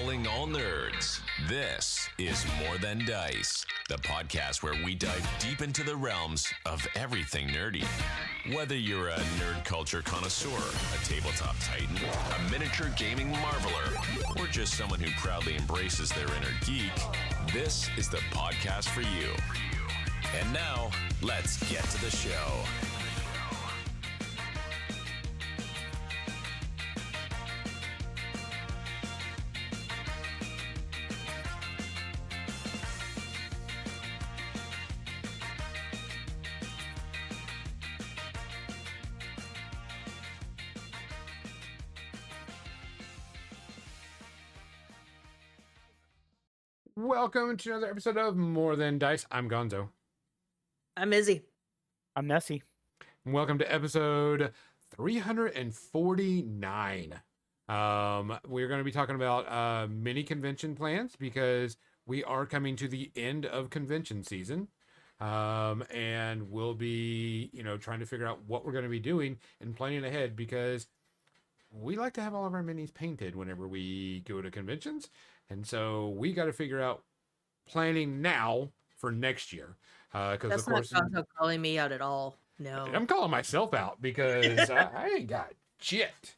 Calling all nerds. This is More Than Dice, the podcast where we dive deep into the realms of everything nerdy. Whether you're a nerd culture connoisseur, a tabletop titan, a miniature gaming marveler, or just someone who proudly embraces their inner geek, this is the podcast for you. And now, let's get to the show. Welcome to another episode of More Than Dice. I'm Gonzo. I'm Izzy. I'm Nessie. Welcome to episode 349. We're going to be talking about mini convention plans because we are coming to the end of convention season. And we'll be, trying to figure out what we're going to be doing and planning ahead because we like to have all of our minis painted whenever we go to conventions. And so we got to figure out planning now for next year. Because That's of course, not Gonzo calling me out at all. No. I'm calling myself out because I ain't got shit.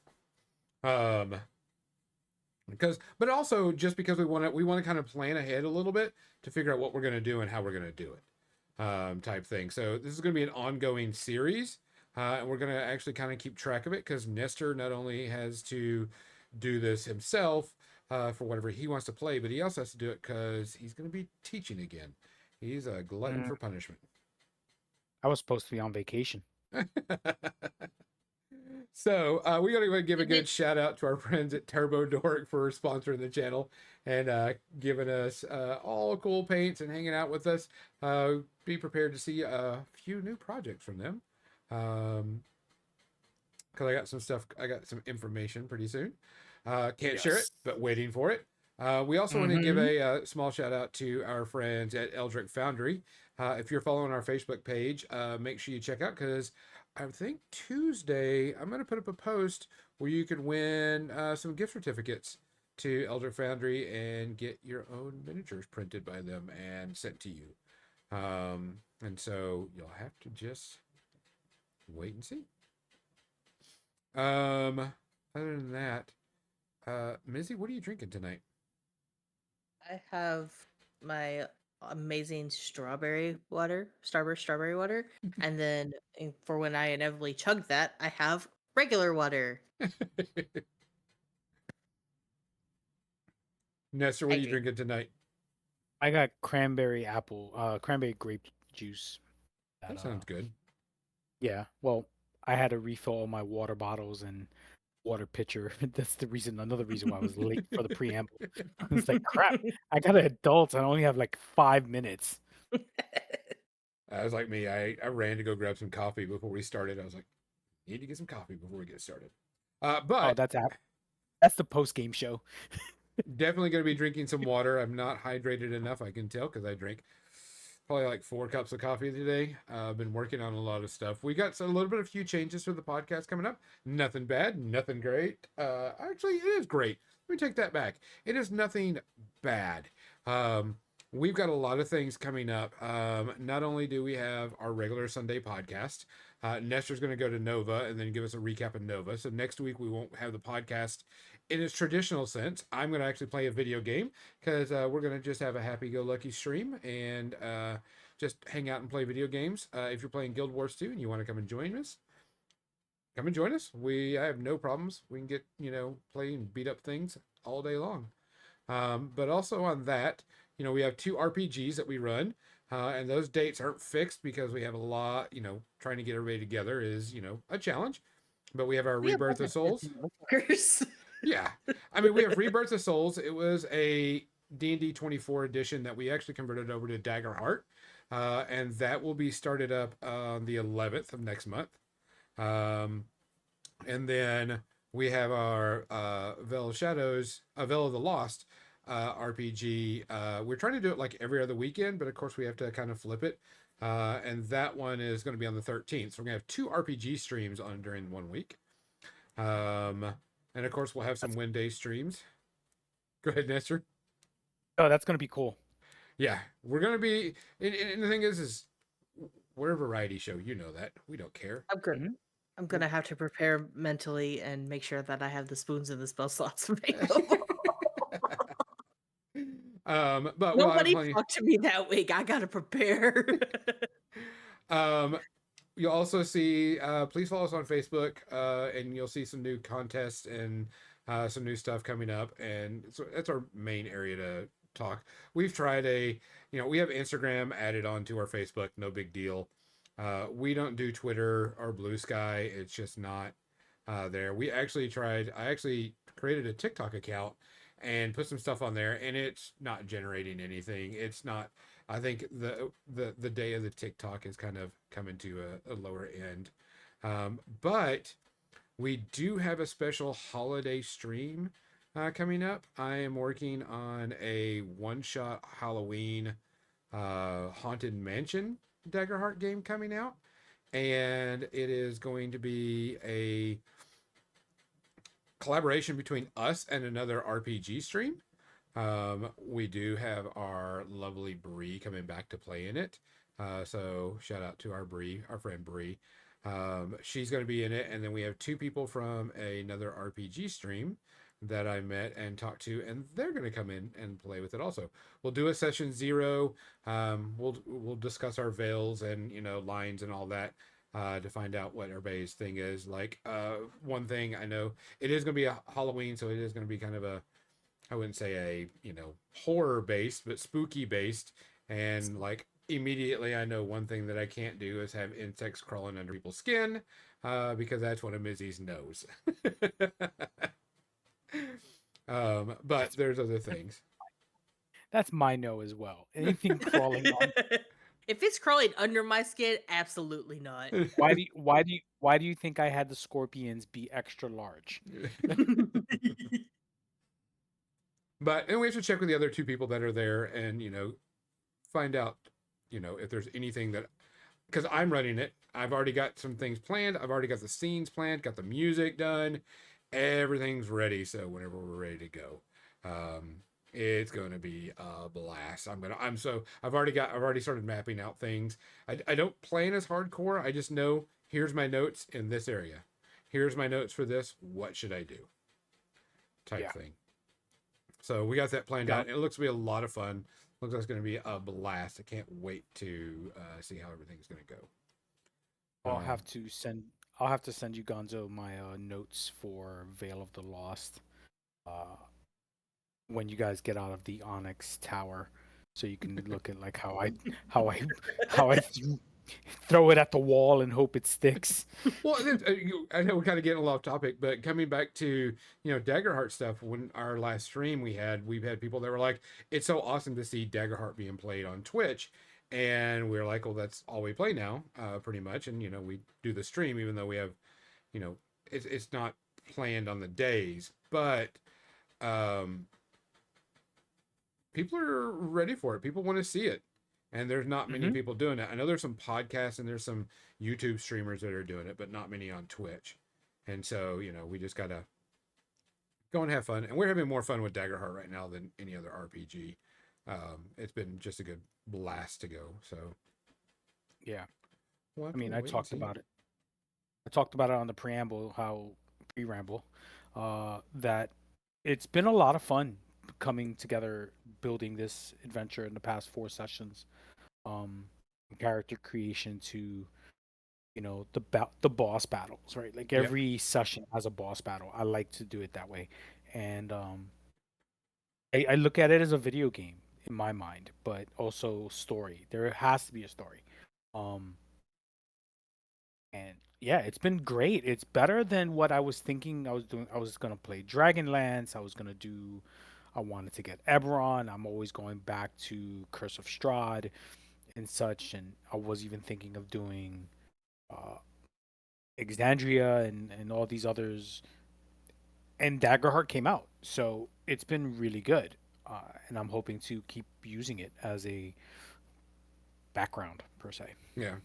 But also just because we want to kind of plan ahead a little bit to figure out what we're going to do and how we're going to do it, type thing. So this is going to be an ongoing series, and we're going to actually kind of keep track of it because Nestor not only has to do this himself for whatever he wants to play, but he also has to do it because he's going to be teaching again. He's a glutton for punishment. I was supposed to be on vacation. So we got to give a good shout out to our friends at Turbo Dork for sponsoring the channel and giving us all cool paints and hanging out with us. Be prepared to see a few new projects from them. Because I got some information pretty soon. Can't share it, but waiting for it. We also want to give a small shout out to our friends at Eldritch Foundry. If you're following our Facebook page, make sure you check out because I think Tuesday I'm going to put up a post where you can win some gift certificates to Eldritch Foundry and get your own miniatures printed by them and sent to you. And so you'll have to just wait and see. Other than that, Mizzy, what are you drinking tonight? I have my amazing strawberry water, Starburst strawberry water. And then for when I inevitably chug that, I have regular water. Nestor, what are you drinking tonight? I got cranberry grape juice. That sounds good. Yeah, well, I had to refill all my water bottles and water pitcher. That's another reason why I was late for the preamble. It's like, crap, I got an adult and I only have like 5 minutes. That was like me. I ran to go grab some coffee before we started. I was like, need to get some coffee before we get started. But that's the post-game show. Definitely going to be drinking some water. I'm not hydrated enough, I can tell, because I drank probably like 4 cups of coffee today. I've been working on a lot of stuff. We got a few changes for the podcast coming up. Nothing bad, nothing great. Actually, it is great. Let me take that back. It is nothing bad. We've got a lot of things coming up. Not only do we have our regular Sunday podcast, Nestor's going to go to Nova and then give us a recap of Nova. So next week we won't have the podcast in its traditional sense. I'm going to actually play a video game because we're going to just have a happy-go-lucky stream and just hang out and play video games. If you're playing Guild Wars 2 and you want to come and join us, come and join us. I have no problems. We can get, play and beat up things all day long. But also on that, we have 2 RPGs that we run, and those dates aren't fixed because we have a lot, trying to get everybody together is, a challenge. But we have our Rebirth of Souls. Yeah. I mean, we have Rebirth of Souls. It was a D&D 24 edition that we actually converted over to Daggerheart, and that will be started up on the 11th of next month. And then we have our Veil of the Lost RPG. We're trying to do it like every other weekend, but of course we have to kind of flip it. And that one is going to be on the 13th. So we're going to have 2 RPG streams on during 1 week. And of course we'll have some Wednesday streams. Go ahead, Nestor. Oh, that's gonna be cool. Yeah, we're gonna be. And the thing is we're a variety show. You know that we don't care. I'm good. Mhm. I'm gonna have to prepare mentally and make sure that I have the spoons and the spell slots available. But we'll have Nobody plenty. talk to me that week. I gotta prepare. Um, you'll also see. Please follow us on Facebook, and you'll see some new contests and some new stuff coming up. And so that's our main area to talk. We've tried we have Instagram added onto our Facebook. No big deal. We don't do Twitter or Blue Sky. It's just not there. We actually tried. I actually created a TikTok account and put some stuff on there, and it's not generating anything. It's not. I think the day of the TikTok is kind of coming to a lower end, but we do have a special holiday stream coming up. I am working on a one-shot Halloween Haunted Mansion Daggerheart game coming out, and it is going to be a collaboration between us and another RPG stream. We do have our lovely Bree coming back to play in it. So shout out to our friend Bree. She's going to be in it, and then we have two people from another RPG stream that I met and talked to, and they're going to come in and play with it also. We'll do a session 0. We'll discuss our veils and lines and all that. To find out what everybody's thing is. Like, one thing I know, it is going to be a Halloween, so it is going to be kind of I wouldn't say a, horror based, but spooky based. And like, immediately I know one thing that I can't do is have insects crawling under people's skin, because that's one of Missy's knows. But there's other things. That's my no as well. Anything crawling on. If it's crawling under my skin, absolutely not. Why do you think I had the scorpions be extra large? And we have to check with the other two people that are there and, find out, if there's anything that, because I'm running it. I've already got some things planned. I've already got the scenes planned, got the music done. Everything's ready. So whenever we're ready to go, it's going to be a blast. I've already started mapping out things. I don't plan as hardcore. I just know, here's my notes in this area. Here's my notes for this. What should I do? Type thing. So we got that planned out. It looks to be a lot of fun. Looks like it's going to be a blast. I can't wait to see how everything's going to go. I'll have to send you, Gonzo, my notes for Veil of the Lost when you guys get out of the Onyx Tower, so you can look at like how I throw it at the wall and hope it sticks. Well, I know we're kind of getting a lot off topic, but coming back to Daggerheart stuff, when our last stream we've had people that were like, it's so awesome to see Daggerheart being played on Twitch, and we're like, well, that's all we play now, pretty much, and we do the stream even though we have, it's not planned on the days, but people are ready for it. People want to see it. And there's not many people doing it. I know there's some podcasts and there's some YouTube streamers that are doing it, but not many on Twitch. And so, we just got to go and have fun. And we're having more fun with Daggerheart right now than any other RPG. It's been just a good blast to go. So, yeah. Well, I mean, I talked about it. I talked about it on the pre-ramble, that it's been a lot of fun coming together, building this adventure in the past 4 sessions. Character creation to the boss battles, right? Like every session has a boss battle. I like to do it that way, and I look at it as a video game in my mind, but also story. There has to be a story. And yeah, it's been great. It's better than what I was thinking I was doing. I was gonna play Dragonlance. I wanted to get Eberron. I'm always going back to Curse of Strahd and such, and I was even thinking of doing Exandria and all these others. And Daggerheart came out, so it's been really good, and I'm hoping to keep using it as a background per se. Yeah.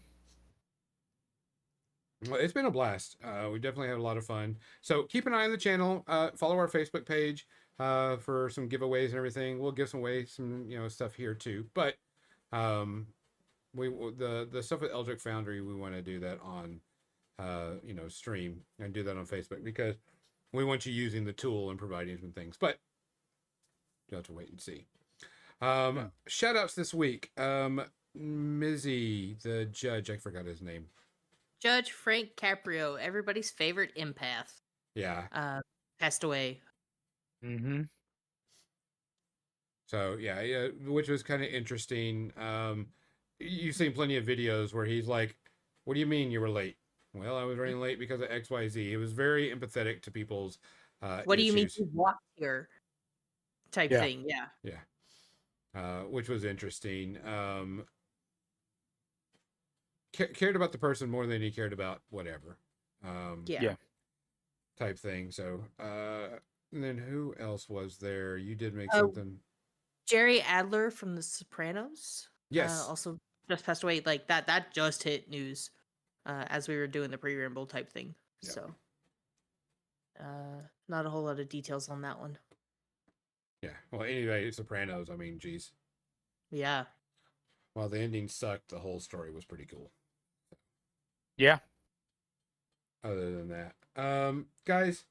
Well, it's been a blast. We definitely had a lot of fun. So keep an eye on the channel. Follow our Facebook page for some giveaways and everything. We'll give some away some stuff here too. But um, the stuff with Eldritch Foundry, we want to do that on stream and do that on Facebook because we want you using the tool and providing some things. But you'll have to wait and see. Shout outs this week. Mizzy, the judge, I forgot his name. Judge Frank Caprio, everybody's favorite empath, Yeah. passed away. Mm-hmm. So yeah, which was kind of interesting. You've seen plenty of videos where he's like, "What do you mean you were late?" Well, I was running late because of XYZ. He was very empathetic to people's What do you mean issues. you walked here? Type Yeah. thing, yeah. Yeah. Which was interesting. Cared about the person more than he cared about whatever. Yeah. Type thing. So, and then who else was there? You did make Oh, something. Jerry Adler from The Sopranos. Yes. Also just passed away. Like that just hit news as we were doing the pre-ramble type thing. Yep. So not a whole lot of details on that one. Yeah. Well, anyway, Sopranos. I mean, geez. Yeah. While the ending sucked, the whole story was pretty cool. Yeah. Other than that, guys,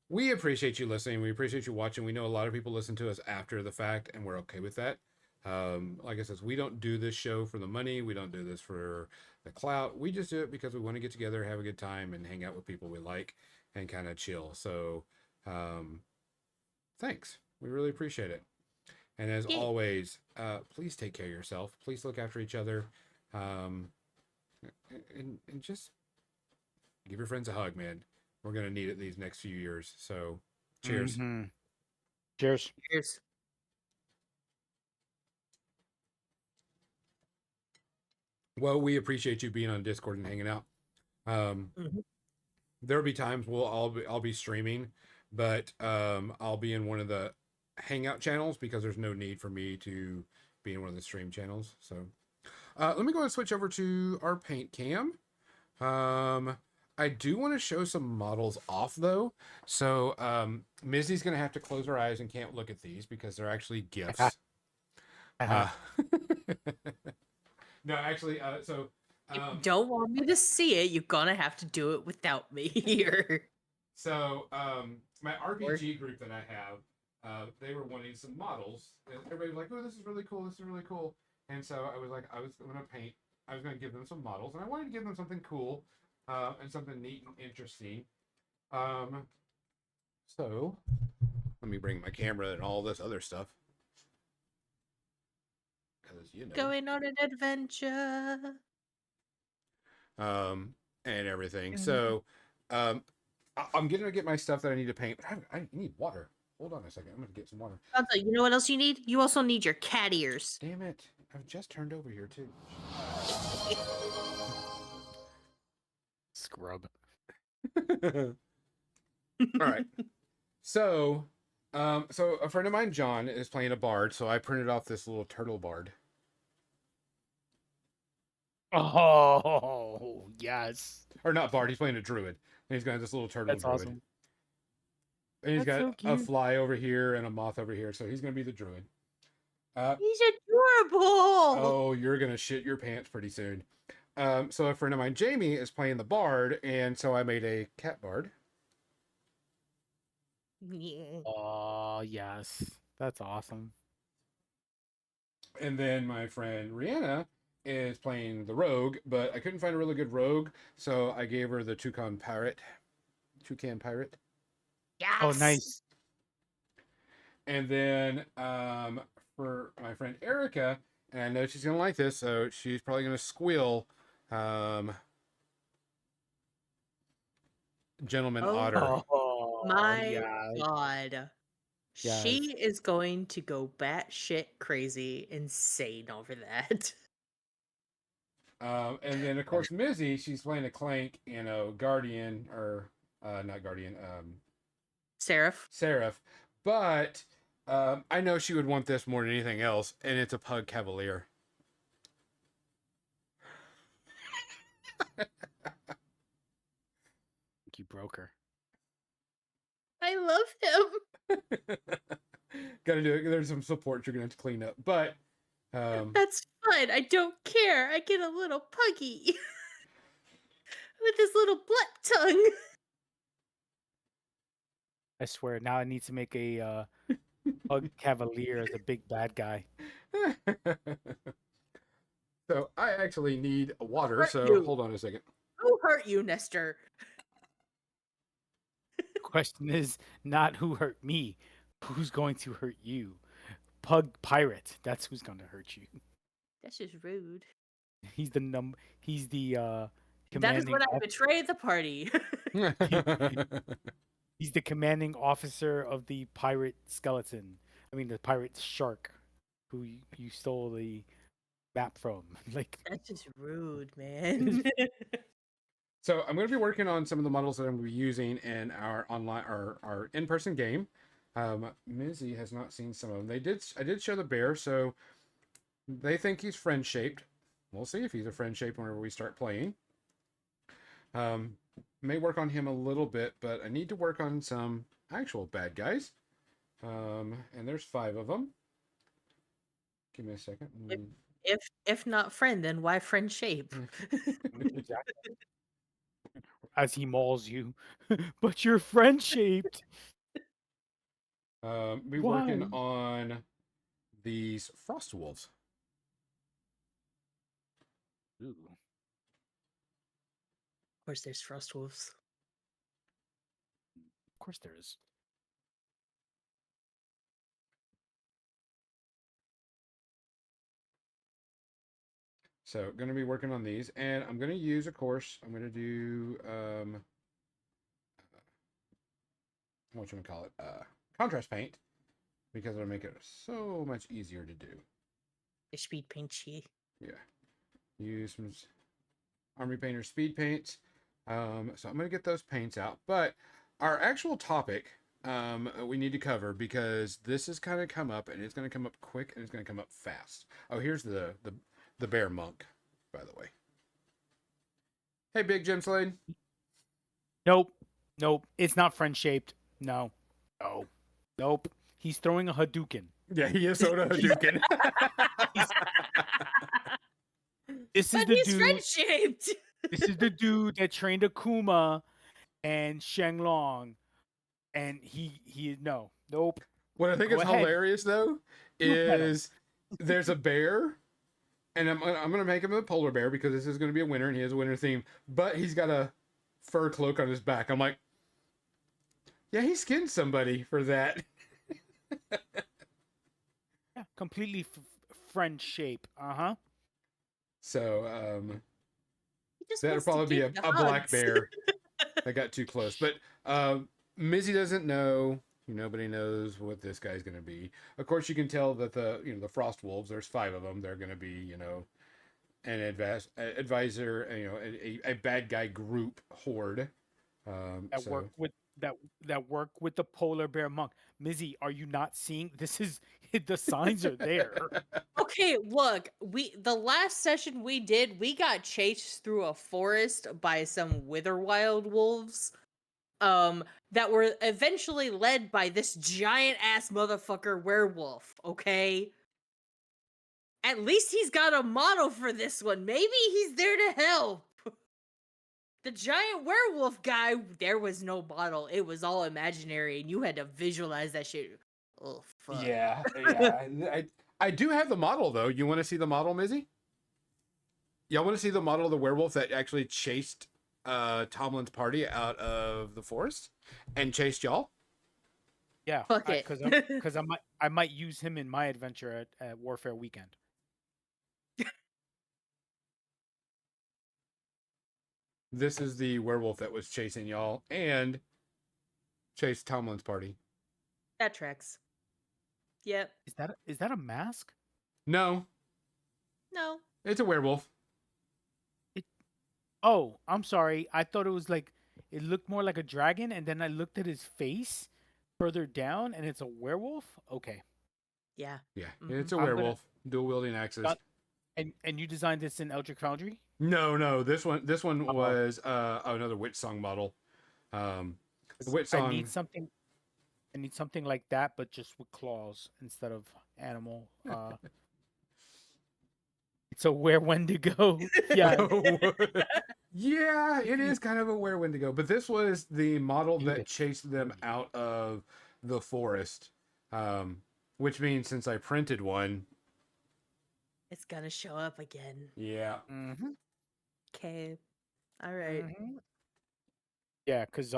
we appreciate you listening. We appreciate you watching. We know a lot of people listen to us after the fact, and we're okay with that. Like I said, we don't do this show for the money. We don't do this for the clout. We just do it because we want to get together, have a good time, and hang out with people we like and kind of chill. So, thanks. We really appreciate it. And as always, please take care of yourself. Please look after each other. And just give your friends a hug, man. We're going to need it these next few years. So, cheers. Mm-hmm. Cheers. Cheers. Well, we appreciate you being on Discord and hanging out. There'll be times I'll be streaming, but I'll be in one of the hangout channels because there's no need for me to be in one of the stream channels. So let me go and switch over to our paint cam. I do want to show some models off though. So Mizzy's gonna have to close her eyes and can't look at these because they're actually gifts. No, actually, so If you don't want me to see it, you're gonna have to do it without me here. So my RPG group that I have, they were wanting some models, and everybody was like, "Oh, this is really cool! This is really cool!" And so I was like, I was going to give them some models, and I wanted to give them something cool, and something neat and interesting. So let me bring my camera and all this other stuff. Going on an adventure. And everything. So, I'm gonna get my stuff that I need to paint, but I need water. Hold on a second. I'm gonna get some water. Also, you know what else you need? You also need your cat ears. Damn it! I've just turned over here too. Scrub. All right. So, so a friend of mine, John, is playing a bard. So I printed off this little turtle bard. Oh, yes. Or not bard. He's playing a druid, and he's got this little turtle That's druid. awesome. And he's That's got so a cute. fly over here and a moth over here. So he's gonna be the druid. He's adorable. Oh, you're gonna shit your pants pretty soon. So a friend of mine, Jamie, is playing the bard, and so I made a cat bard. Yeah. Oh, yes. That's awesome. And then my friend Rihanna is playing the rogue, but I couldn't find a really good rogue, so I gave her the Toucan Pirate. Yes. Oh, nice. And then for my friend Erica, and I know she's gonna like this, so she's probably gonna squeal. Gentleman Oh. Otter. Oh, My yeah. God. Yes. She is going to go batshit crazy insane over that. And then of course Mizzy, she's playing a Clank, Guardian, or not Guardian, Seraph. But I know she would want this more than anything else, and it's a Pug Cavalier. think you broke her. I love him. Gotta do it. There's some support you're gonna have to clean up, but That's fine. I don't care. I get a little puggy with his little butt tongue. I swear, now I need to make a Pug Cavalier as a big bad guy. so I actually need water. Hurt So you. hold on a second. Who hurt you, Nestor? The question is not who hurt me, who's going to hurt you. Pug Pirate, that's who's going to hurt you. That's just rude. He's the That is commanding when I betray the party. he's the commanding officer of the pirate skeleton. I mean the pirate shark who you stole the map from. Like That's just rude, man. So I'm going to be working on some of the models that I'm going to be using in our online or our in-person game. Mizzy has not seen some of them. I did show the bear, so they think he's friend-shaped. We'll see if he's a friend-shaped whenever we start playing. May work on him a little bit, but I need to work on some actual bad guys. And there's 5 of them. Give me a second. if not friend, then why friend shape? as he mauls you. But you're friend shaped. Be working on these frost wolves. Ooh. Of course, there's frost wolves. Of course there is. So going to be working on these, and I'm going to use, of course, I'm going to do what you want to call it, contrast paint, because it'll make it so much easier to do. The speed paintchi. Yeah, use some Army Painter speed paints. So I'm going to get those paints out, but our actual topic we need to cover, because this is kind of come up, and it's going to come up quick, and it's going to come up fast. Oh, here's the bear monk, by the way. Hey, Big Jim Slade. Nope. It's not friend shaped. No. Nope. He's throwing a Hadouken. Yeah, he is throwing a Hadouken. This is But the he's dude. friend shaped. This is the dude that trained Akuma and Shenlong, and nope. What I think Go is ahead. hilarious, though, is there's a bear, and I'm gonna make him a polar bear because this is gonna be a winter, and he has a winter theme. But he's got a fur cloak on his back. I'm like, yeah, he skinned somebody for that. Yeah, completely friend shape. So He just that'll wants to probably be a give the black hugs. bear. I got too close, but Mizzy doesn't know. Nobody knows what this guy's going to be. Of course, you can tell that the frost wolves. There's 5 of them. They're going to be an advisor. A bad guy group horde. That work with the polar bear monk. Mizzy, are you not seeing? This is the signs are there. Okay, look, the last session we did, we got chased through a forest by some wither wild wolves. That were eventually led by this giant ass motherfucker werewolf, okay? At least he's got a model for this one. Maybe he's there to help. The giant werewolf guy, there was no model. It was all imaginary, and you had to visualize that shit. Oh, fuck. Yeah. I do have the model, though. You want to see the model, Mizzy? Y'all want to see the model of the werewolf that actually chased Tomlin's party out of the forest and chased y'all? Yeah, Fuck it. Because I might use him in my adventure at Warfare Weekend. This is the werewolf that was chasing y'all and chased Tomlin's party. That tracks. Yep. Is that a mask? No, No. it's a werewolf. Oh, I'm sorry. I thought it was like it looked more like a dragon, and then I looked at his face further down, and it's a werewolf. Okay. Yeah. Yeah, Mhm. it's a I'm gonna- werewolf, dual wielding axes. And you designed this in Eldritch Foundry? No, this one was another Witch Song model. The Wit I Song. need something. I need something like that, but just with claws instead of animal. It's a where when to go. Yeah, Yeah, it is kind of a where when to go. But this was the model dude, that it's chased them pretty. out of the forest. Which means since I printed one, It's gonna show up again. yeah. Mm-hmm. Okay. All right. Yeah, because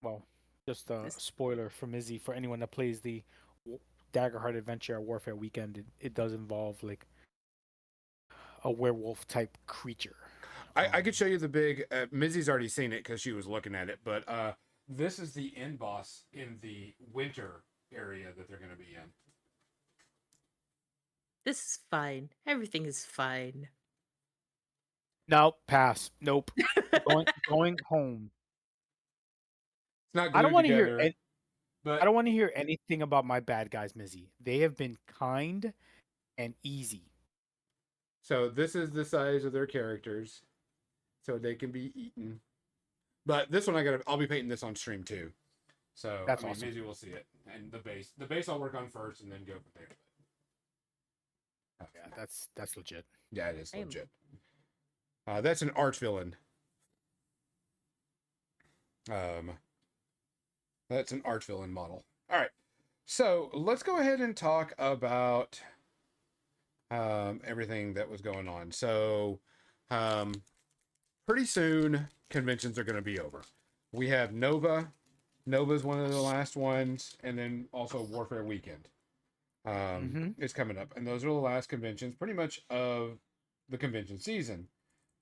well, just a This spoiler from Izzy for anyone that plays the W- Daggerheart Adventure at Warfare Weekend. It does involve like a werewolf type creature. I could show you the big. Mizzy's already seen it because she was looking at it. But this is the end boss in the winter area that they're going to be in. this is fine. Everything is fine. No, pass. Nope. Going home. It's not I don't glued want to hear. together, but I don't want to hear anything about my bad guys, Mizzy. They have been kind and easy. so this is the size of their characters, so they can be eaten. But this one I'll be painting this on stream too. So That's I mean, awesome. Mizzy will see it, and the base I'll work on first, and then go from there. Yeah, that's legit. Yeah, it is I am- legit. That's an arch villain. That's an arch villain model. All right, so let's go ahead and talk about everything that was going on. So, pretty soon conventions are going to be over. We have Nova. Nova's one of the last ones, and then also Warfare Weekend is coming up, and those are the last conventions, pretty much of the convention season.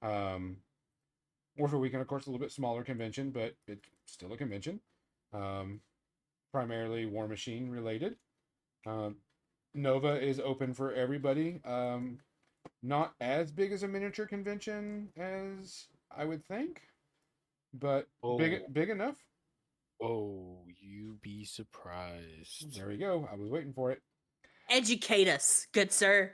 Warfare Weekend, of course, a little bit smaller convention, but it's still a convention. Primarily War Machine related. Nova is open for everybody. Not as big as a miniature convention as I would think, but big enough. Oh, you be surprised. There we go. I was waiting for it. Educate us, good sir.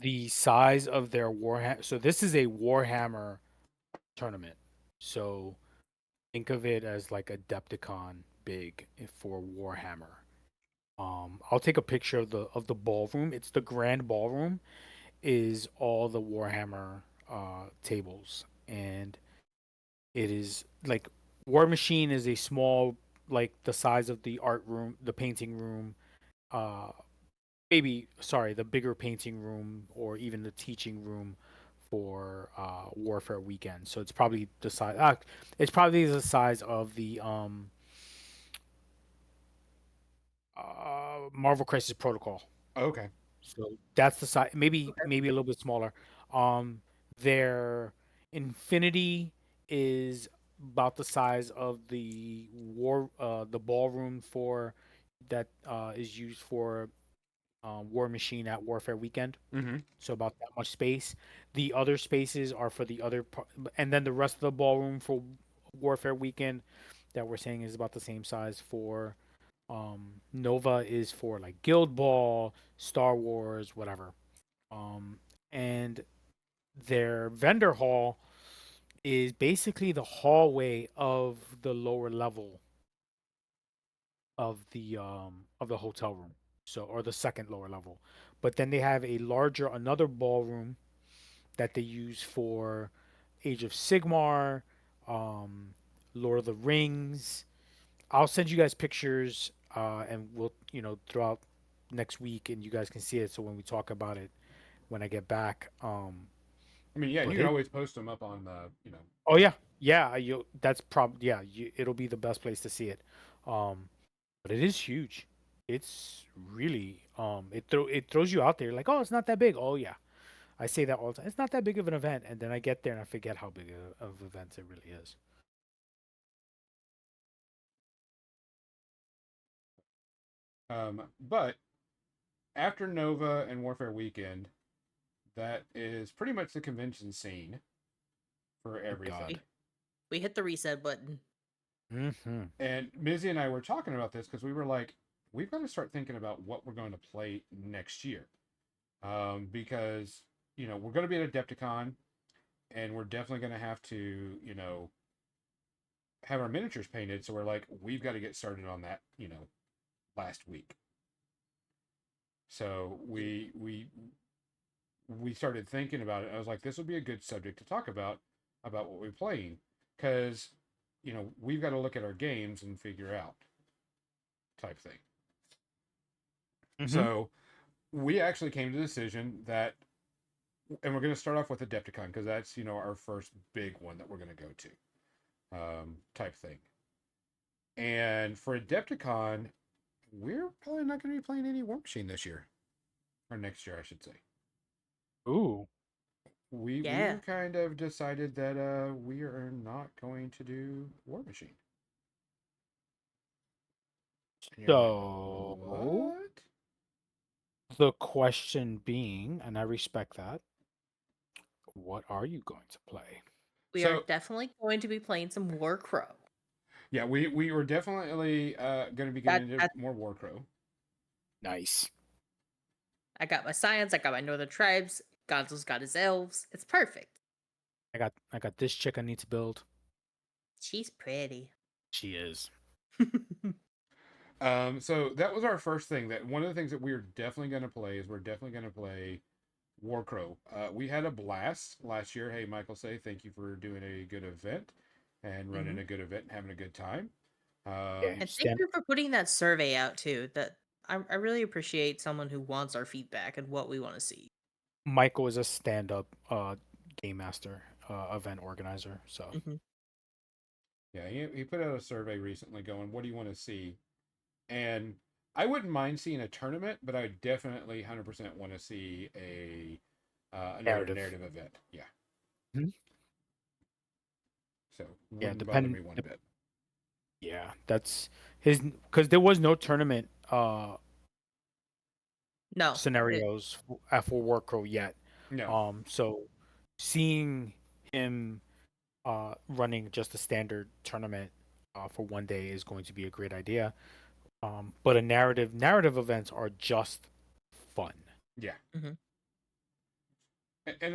The size of their Warhammer. So this is a Warhammer tournament. So think of it as like a Adepticon big for Warhammer. I'll take a picture of the ballroom. It's the grand ballroom. Is all the Warhammer tables, and it is like War Machine is a small, like the size of the art room, the painting room, uh, maybe sorry, the bigger painting room or even the teaching room for Warfare Weekend. So it's probably the size. It's probably the size of the Marvel Crisis Protocol. Okay. So that's the size. Maybe Okay. maybe a little bit smaller. Their Infinity is about the size of the ballroom for that is used for War Machine at Warfare Weekend. Mm-hmm. So about that much space. The other spaces are for the other, and then the rest of the ballroom for Warfare Weekend that we're saying is about the same size for Nova is for like Guild Ball, Star Wars, whatever. And their vendor hall is basically the hallway of the lower level of the hotel room. So or the second lower level. But then they have another ballroom that they use for Age of Sigmar, Lord of the Rings. I'll send you guys pictures, and we'll throughout next week, and you guys can see it. So when we talk about it, when I get back, I mean, yeah, But you can it- always post them up on the. oh yeah, it'll be the best place to see it. But it is huge. It's really it throws you out there like, oh, it's not that big. Oh yeah, I say that all the time. It's not that big of an event, and then I get there and I forget how big of an event it really is. But after Nova and Warfare Weekend, that is pretty much the convention scene for everything. God. We hit the reset button. Mm-hmm. And Mizzy and I were talking about this because we were like, we've got to start thinking about what we're going to play next year. Because, we're going to be at Adepticon. and we're definitely going to have to, have our miniatures painted. So we're like, we've got to get started on that, last week. So we started thinking about it. I was like, this would be a good subject to talk about what we're playing, because we've got to look at our games and figure out type thing. Mhm. So we actually came to the decision that, and we're going to start off with Adepticon because that's our first big one that we're going to go to, type thing. And for Adepticon, we're probably not going to be playing any War Machine this year, or next year, I should say. Ooh. We Yeah. kind of decided that we are not going to do War Machine. And you're like, So what? the question being, and I respect that, what are you going to play? We are definitely going to be playing some War Crow. Yeah, we were definitely going to be getting into more War Crow. Nice. I got my science. I got my Northern Tribes. Gonzo's got his elves. It's perfect. I got this chick I need to build. She's pretty. She is. So that was our first thing. That one of the things that we're definitely going to play is we're definitely going to play War Crow. We had a blast last year. Hey, Michael, say thank you for doing a good event and running a good event and having a good time. And thank you for putting that survey out too. That I really appreciate someone who wants our feedback and what we want to see. Michael is a stand-up game master, event organizer. So yeah, he put out a survey recently going, "What do you want to see?" And I wouldn't mind seeing a tournament, but I definitely 100% want to see a narrative event. Yeah. Mm-hmm. So wouldn't bother me one bit. Yeah, that's his, because there was no tournament scenarios for War Crow yet. No. So seeing him running just a standard tournament for one day is going to be a great idea. But a narrative events are just fun. Yeah. And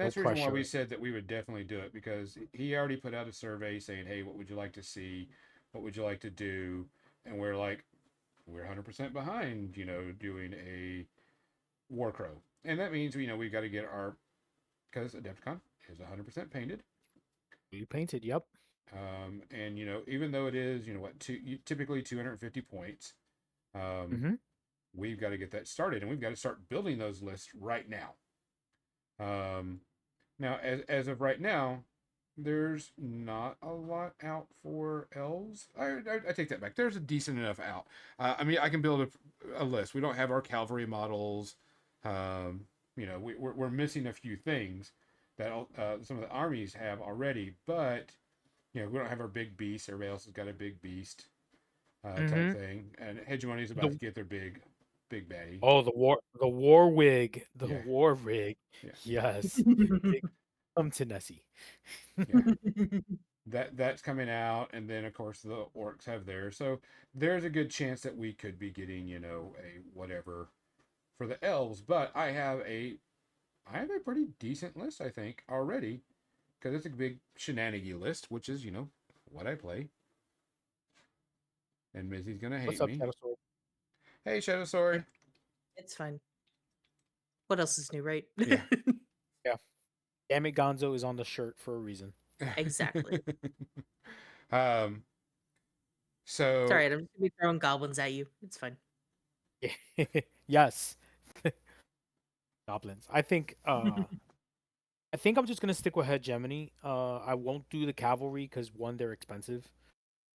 that's the reason why we said that we would definitely do it, because he already put out a survey saying, hey, what would you like to see? What would you like to do? And we're like, we're 100% behind, doing a War Crow. And that means, we've got to get our, because Adepticon is 100% painted. You painted, yep. And, even though it is, typically 250 points, we've got to get that started, and we've got to start building those lists right now. Now, as of right now, there's not a lot out for elves. I take that back. There's a decent enough out. I mean, I can build a list. We don't have our cavalry models. We're missing a few things that some of the armies have already, but we don't have our big beast. Everybody else has got a big beast type thing, and Hegemony is about to get their big baddie. Oh, the war wig, war rig. Yeah. Yes. Come to Nessie. That's coming out, and then of course the orcs have theirs. So there's a good chance that we could be getting, a whatever for the elves. But I have a pretty decent list, I think, already, because it's a big shenanigan list, which is what I play. And Mizzy's gonna hate me. Shadow Sword? Hey, Shadow Sword. It's fine. What else is new, right? Yeah. Damn it, Gonzo is on the shirt for a reason. Exactly. So sorry, I'm just gonna be throwing goblins at you. It's fine. Yes. Goblins. I think I'm just gonna stick with Hegemony. I won't do the cavalry because one, they're expensive,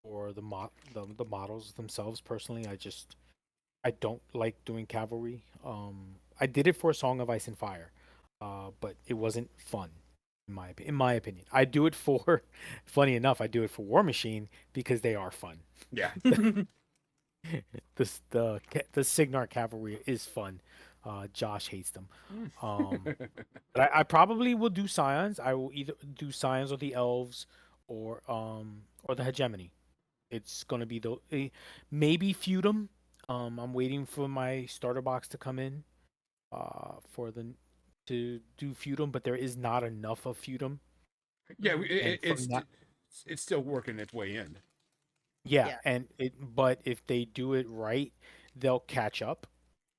or the models themselves. Personally, I don't like doing cavalry. I did it for Song of Ice and Fire, but it wasn't fun in my opinion. I do it for, funny enough, I do it for War Machine because they are fun. Yeah. The Cygnar cavalry is fun. Josh hates them. But I probably will do Scions. I will either do Scions or the Elves, or the Hegemony. It's gonna be maybe Feudum. I'm waiting for my starter box to come in, to do Feudum, but there is not enough of Feudum Yeah, Mhm. And from that, it's still working its way in. yeah, Yeah. and but if they do it right, they'll catch up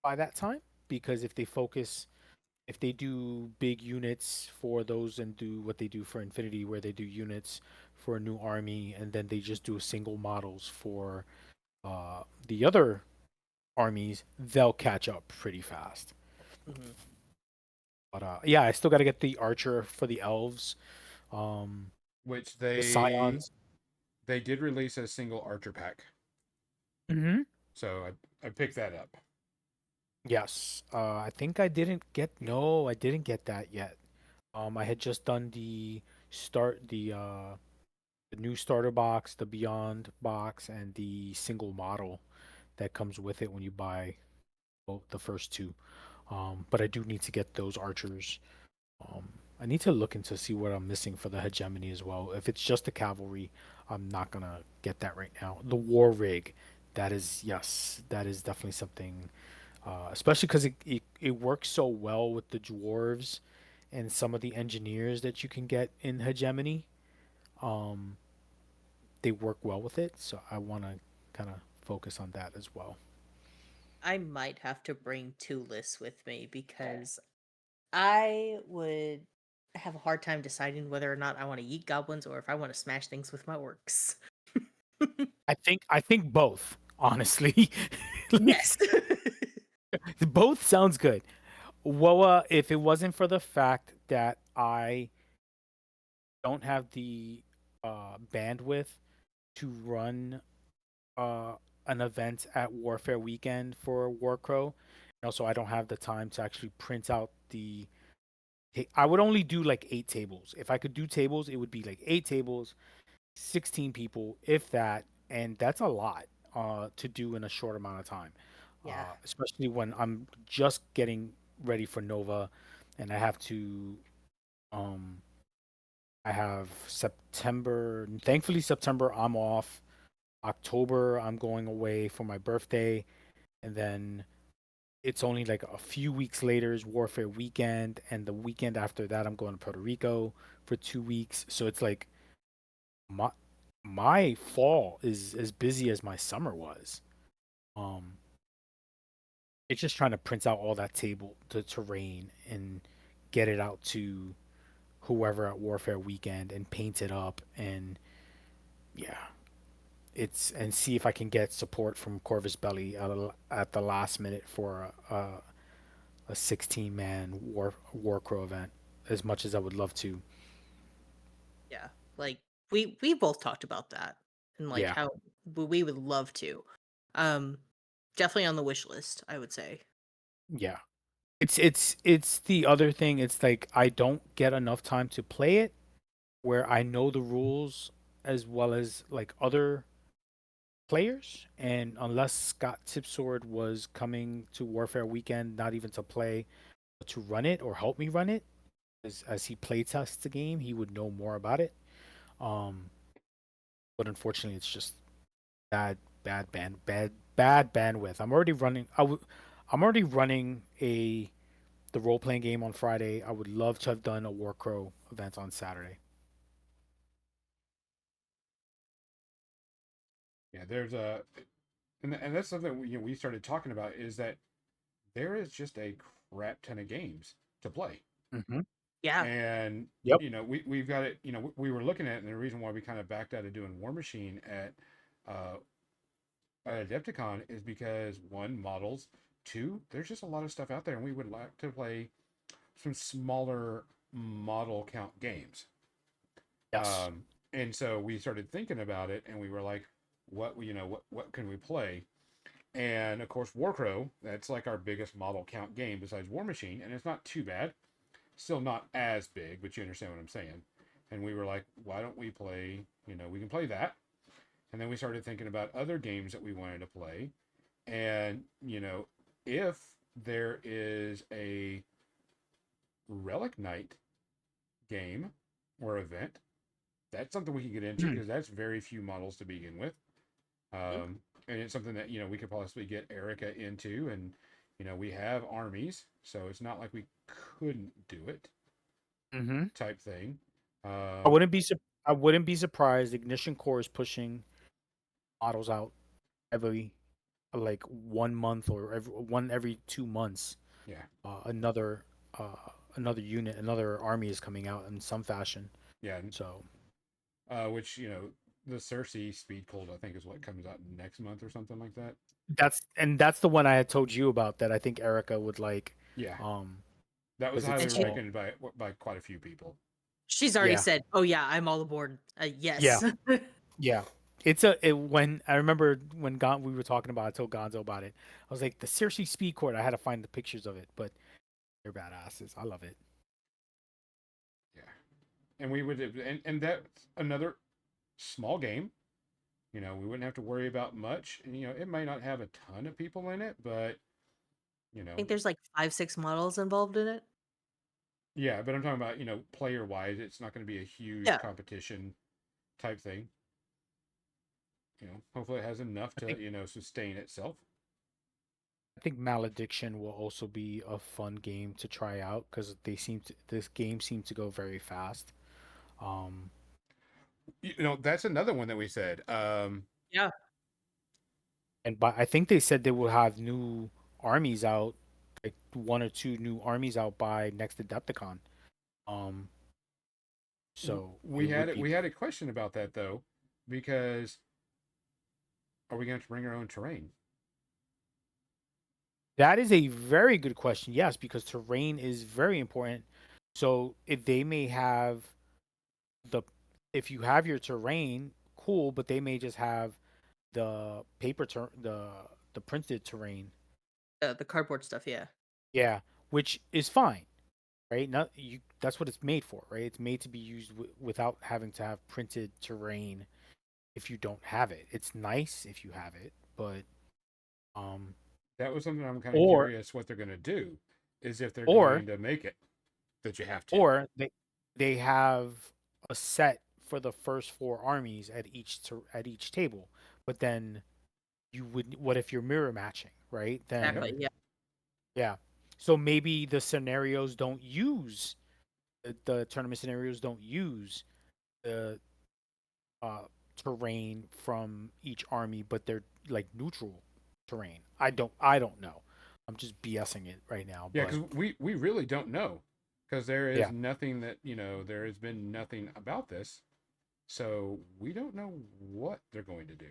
by that time because if they do big units for those and do what they do for Infinity, where they do units for a new army, and then they just do single models for the other armies, they'll catch up pretty fast. Hmm. But yeah, I still got to get the archer for the elves, Which the scions. they did release a single archer pack, Hmm. so I picked that up. Yes, I think I didn't get. No, I didn't get that yet. I had just done the new starter box, the Beyond box, and the single model that comes with it when you buy both the first two. But I do need to get those archers. Um, I need to look into see what I'm missing for the hegemony as well. If it's just the cavalry, I'm not gonna get that right now. The war rig, that is yes, that is definitely something. Especially because it works so well with the dwarves and some of the engineers that you can get in hegemony. Um, they work well with it, so I want to kind of focus on that as well. I might have to bring two lists with me because I would have a hard time deciding whether or not I want to eat goblins or if I want to smash things with my orcs. I think both, honestly. Like, Yes. both sounds good. Woa, if it wasn't for the fact that I don't have the bandwidth to run uh, an event at Warfare Weekend for Warcrow, and also I don't have the time to actually print out the. I would only do like 8 tables. If I could do tables, it would be like 8 tables, 16 people, if that, and that's a lot to do in a short amount of time. Yeah. Especially when I'm just getting ready for Nova, and um, I have September. Thankfully, September I'm off. October I'm going away for my birthday, and then it's only like a few weeks later is Warfare Weekend, and the weekend after that I'm going to Puerto Rico for 2 weeks. So it's like my my fall is as busy as my summer was. Um, it's just trying to print out all that table, the terrain, and get it out to whoever at Warfare Weekend and paint it up and yeah, it's and see if I can get support from Corvus Belly at the last minute for a 16-man war crow event. As much as I would love to, Yeah. Like we both talked about that and like yeah, how we would love to. Um Definitely on the wish list, I would say. yeah. It's the other thing. It's like I don't get enough time to play it where I know the rules as well as like other players. And unless Scott Tipsword was coming to Warfare Weekend, not even to play, but to run it or help me run it, as he play tests the game, he would know more about it. Um, but unfortunately, it's just bad bandwidth. I'm already running the role playing game on Friday. I would love to have done a Warcrow event on Saturday. Yeah, there's a and that's something we started talking about is that there is just a crap ton of games to play. Mm-hmm. Yeah. And Yep. we've got it. We were looking at it, and the reason why we kind of backed out of doing War Machine uh, at Adepticon is because one, models, two, there's just a lot of stuff out there, and we would like to play some smaller model count games. Yes. And so we started thinking about it, and we were like, what can we play? And of course, Warcrow, that's like our biggest model count game besides War Machine, and it's not too bad. Still not as big, but you understand what I'm saying. And we were like, why don't we play, we can play that. And then we started thinking about other games that we wanted to play. And, if there is a Relic Knight game or event, that's something we can get into because that's very few models to begin with. Mhm. And it's something that, we could possibly get Erica into. And, we have armies, so it's not like we couldn't do it Mm-hmm. type thing. Uh, I wouldn't be I wouldn't be surprised. Ignition Core is pushing models out every like 1 month or every 2 months. yeah, Another another unit, another army is coming out in some fashion. yeah. So Which the Cersei Speed Cold I think is what comes out next month or something like that. that's the one I had told you about that I think Erica would like. Yeah, Um, that was because it's highly And she small. recommended by quite a few people. she's already Yeah, said, "Oh yeah, I'm all aboard." yeah, Yes. yeah. When I remember when we were talking about, it, I told Gonzo about it. I was like, the Cersei Speed Court. I had to find the pictures of it, but they're badasses. I love it. Yeah, and we would and that's another small game. We wouldn't have to worry about much, and it may not have a ton of people in it, but you I know, think there's like 5, 6 models involved in it. yeah. But I'm talking about player wise, it's not going to be a huge Yeah. competition type thing. Hopefully it has enough I to think sustain itself. I think Malediction will also be a fun game to try out because this game seems to go very fast. Um, That's another one that we said. Yeah. and I think they said they will have new armies out, like 1 or 2 new armies out by next Adepticon. Um, so we it had would it. be We had a question about that though, because are we going to bring our own terrain? that is a very good question. Yes, because terrain is very important. So if they may have the if you have your terrain, cool, but they may just have the the printed terrain. The cardboard stuff. Yeah. Yeah, which is fine, right? Not you. That's what it's made for, right? It's made to be used without having to have printed terrain. If you don't have it, it's nice if you have it, but um, That was something I'm kind of or curious what they're going to do, is if they're or going to make it that you have to. or they have a set for the first 4 armies at each table, but then you would what if you're mirror matching, right? Yep. Exactly. Then Yeah. yeah, so maybe the scenarios don't use the tournament scenarios don't use the uh, terrain from each army, but they're like neutral terrain. I don't know. I'm just BSing it right now, Yeah, but because we really don't know, because there is yeah, nothing that there has been nothing about this, so we don't know what they're going to do.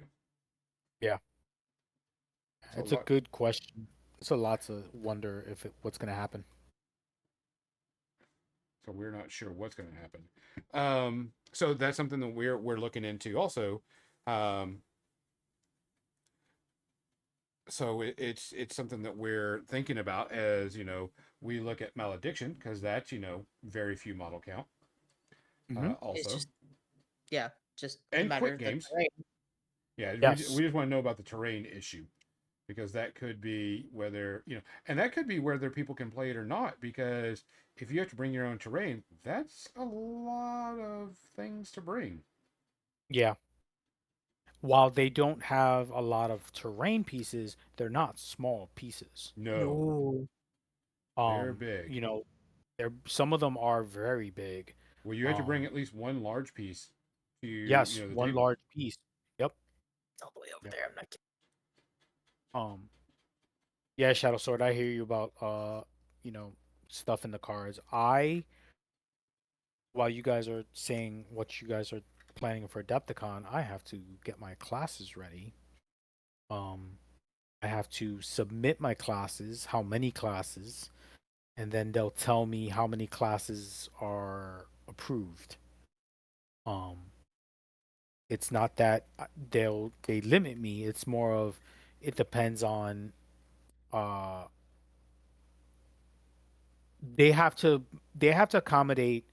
yeah, So it's a good question. It's a lot to wonder what's gonna happen. we're not sure what's going to happen. So that's something that we're looking into also. Um, so it's something that we're thinking about as we look at Malediction, because that's very few model count. Hmm. It's Also, just just a and matter quick of the games. terrain. Yeah, Yes. we just want to know about the terrain issue, because that could be whether and that could be whether people can play it or not. Because if you have to bring your own terrain, that's a lot of things to bring. Yeah. While they don't have a lot of terrain pieces, they're not small pieces. No, No. they're big. You know, they're some of them are very big. Well, you have to bring Um, at least one large piece to yes, the one table. large piece. Yep. It's all the way over Yep. there. I'm not kidding. Um, yeah, Shadow Sword, I hear you about you know, stuff in the cards. While you guys are saying what you guys are planning for Adepticon, I have to get my classes ready. Um, I have to submit my classes, how many classes, and then they'll tell me how many classes are approved. Um, it's not that they limit me. It's more of it depends on uh they have to accommodate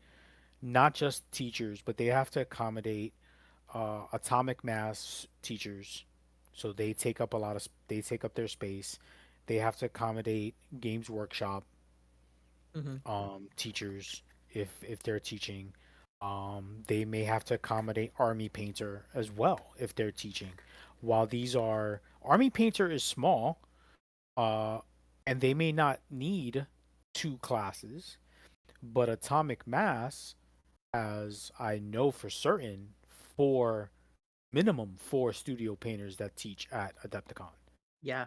not just teachers, but they have to accommodate atomic mass teachers. So they take up their space. They have to accommodate Games Workshop Mhm. teachers if they're teaching. They may have to accommodate Army Painter as well if they're teaching. While these are Army Painter is small, uh, and they may not need 2 classes, but Atomic Mass has, I know for certain, minimum four studio painters that teach at Adepticon. Yeah.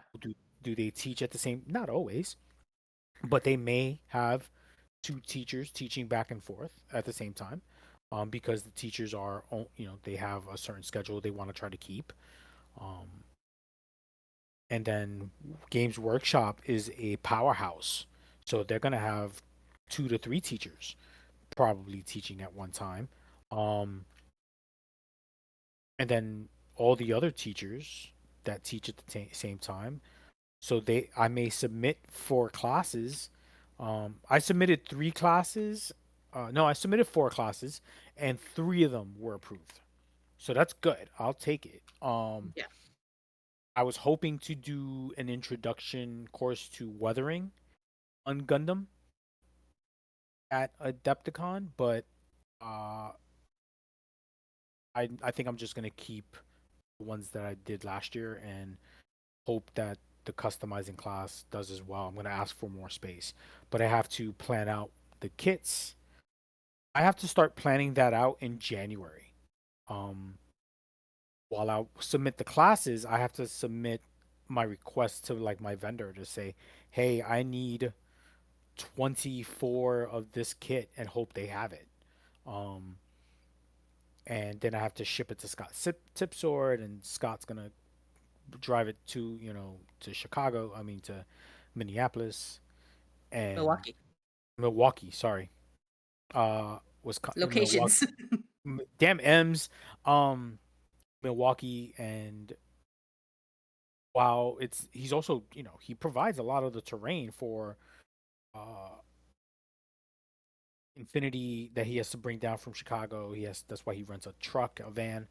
Do they teach at the same? Not always, but they may have two teachers teaching back and forth at the same time, because the teachers are, they have a certain schedule they want to try to keep. Um, and then Games Workshop is a powerhouse, so they're gonna have 2 to 3 teachers probably teaching at one time. Um, and then all the other teachers that teach at the same time. So I may submit 4 classes. I submitted 3 classes. No, I submitted 4 classes, and 3 of them were approved. So that's good. I'll take it. Yeah. I was hoping to do an introduction course to weathering on Gundam at Adepticon, but uh, I think I'm just gonna keep the ones that I did last year and hope that the customizing class does as well. I'm gonna ask for more space, but I have to plan out the kits. I have to start planning that out in January. Um, while I submit the classes, I have to submit my request to like my vendor to say, "Hey, I need 24 of this kit and hope they have it." Um, and then I have to ship it to Scott Tipsword, and Scott's gonna drive it to to Chicago. I mean to Minneapolis and Milwaukee Milwaukee. Sorry, Milwaukee. locations. Damn M's. Um, Milwaukee, and while he's also he provides a lot of the terrain for uh Infinity that he has to bring down from Chicago. That's why he rents a truck, a van.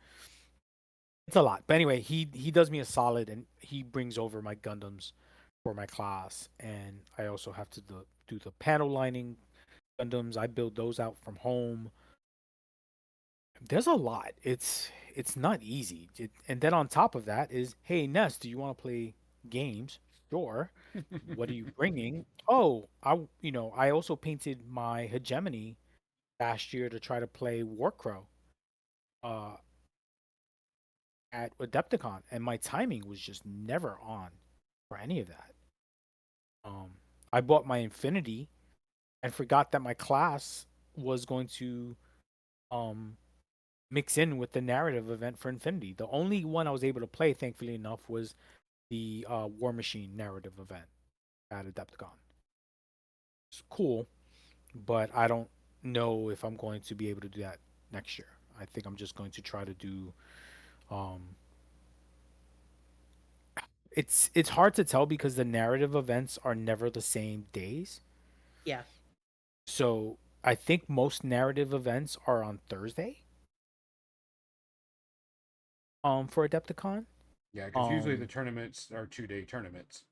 It's a lot. But anyway, he does me a solid and he brings over my Gundams for my class, and I also have to do the panel lining Gundams. I build those out from home. There's a lot. It's not easy. And then on top of that is, hey Ness, do you want to play games? Sure. What are you bringing? Oh, I also painted my hegemony last year to try to play Warcrow uh at Adepticon, and my timing was just never on for any of that. Um, I bought my Infinity and forgot that my class was going to um mix in with the narrative event for Infinity. The only one I was able to play, thankfully enough, was the War Machine narrative event at Adepticon. It's cool, but I don't know if I'm going to be able to do that next year. I think I'm just going to try to do um it's hard to tell because the narrative events are never the same days. Yeah. So I think most narrative events are on Thursday. For Adepticon. Yeah, because usually the Um, tournaments are 2-day tournaments.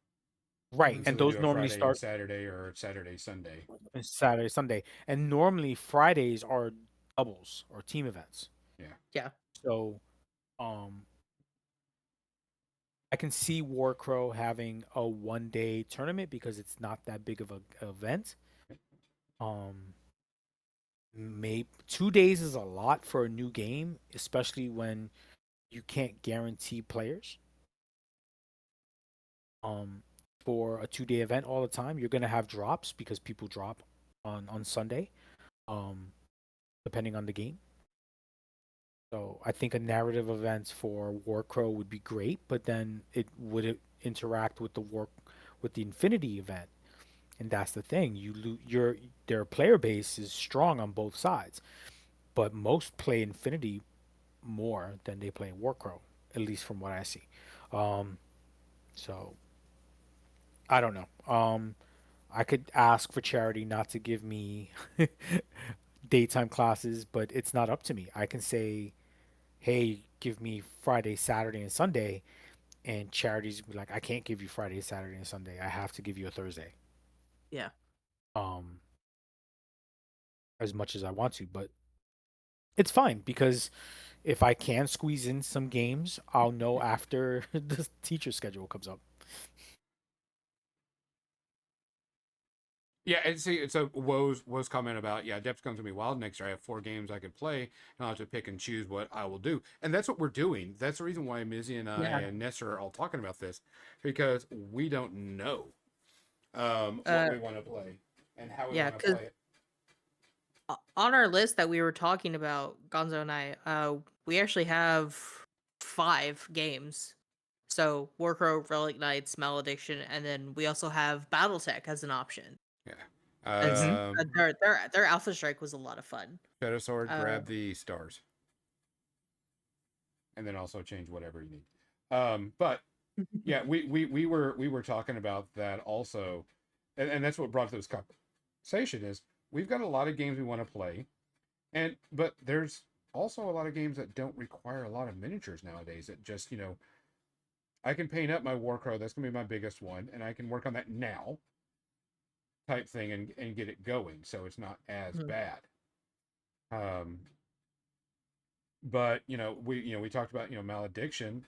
right, And so and they those do a normally Friday and start Saturday or Saturday, Sunday. on Saturday, Sunday, and normally Fridays are doubles or team events. Yeah. Yeah. So, um, I can see Warcrow having a 1 day tournament because it's not that big of a event. Um, maybe 2 days is a lot for a new game, especially when you can't guarantee players. Um, for a 2 day event all the time, you're gonna have drops because people drop on Sunday, um, depending on the game. So I think a narrative event for Warcrow would be great, but then it would interact with the Infinity event, and that's the thing. Their player base is strong on both sides, but most play Infinity more than they play Warcrow, at least from what I see. Um, so I don't know. I could ask for charity not to give me daytime classes, but it's not up to me. I can say, "Hey, give me Friday, Saturday, and Sunday," and charities be like, "I can't give you Friday, Saturday, and Sunday. I have to give you a Thursday." Yeah. Um, as much as I want to, but it's fine because if I can squeeze in some games, I'll know after the teacher schedule comes up. Yeah, and see, so Woe's comment about Adepticon's gonna be wild next year. I have 4 games I could play, and I'll have to pick and choose what I will do, and that's what we're doing. That's the reason why Mizzy and I Yeah. and Nestor are all talking about this, because we don't know Uh, what we want to play and how we yeah, want to because play it. on our list that we were talking about, Gonzo and I, we actually have 5 games. So Warcrow, Relic Knights, Malediction, and then we also have BattleTech as an option. Yeah. Because Mhm. their Alpha Strike was a lot of fun. Shadow Sword, Uh, grab the stars, and then also change whatever you need. But yeah, we were talking about that also, and that's what brought this conversation is we've got a lot of games we want to play, but there's also a lot of games that don't require a lot of miniatures nowadays. That just I can paint up my Warcrow. That's gonna be my biggest one, and I can work on that now, type thing, and get it going, so it's not as Mhm. bad. Um, but we talked about Malediction,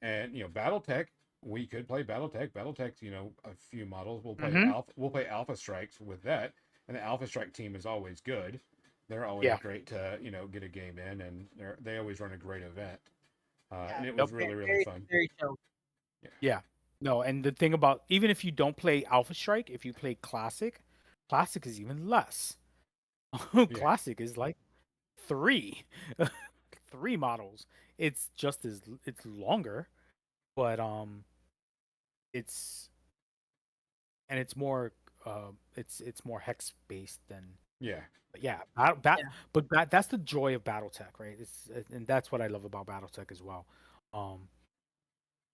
and BattleTech. We could play BattleTech. BattleTech's a few models. We'll play Mhm. Alpha. We'll play Alpha Strikes with that, and the Alpha Strike team is always good. They're always Yeah. great to get a game in, and they always run a great event. And it Yep. was really very, fun. very chill. Yeah, Yeah. No, and the thing about even if you don't play Alpha Strike, if you play Classic, Classic is even less. yeah, Classic is like 3, 3 models. It's just as it's longer, but it's and it's more hex based than. yeah, But yeah, that Yeah. but that's the joy of BattleTech, right? And that's what I love about BattleTech as well. Um,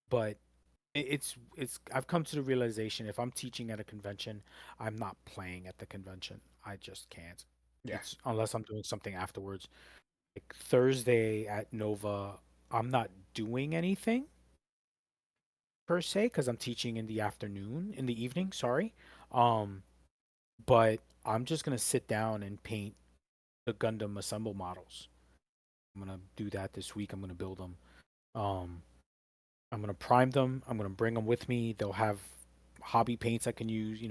but it's I've come to the realization if I'm teaching at a convention, I'm not playing at the convention. I just can't. yeah. It's unless I'm doing something afterwards. Like Thursday at Nova, I'm not doing anything per se because I'm teaching in the evening, sorry. Um, but I'm just gonna sit down and paint the Gundam assemble models. I'm gonna do that this week. I'm gonna build them. Um, I'm gonna prime them. I'm gonna bring them with me. They'll have hobby paints I can use,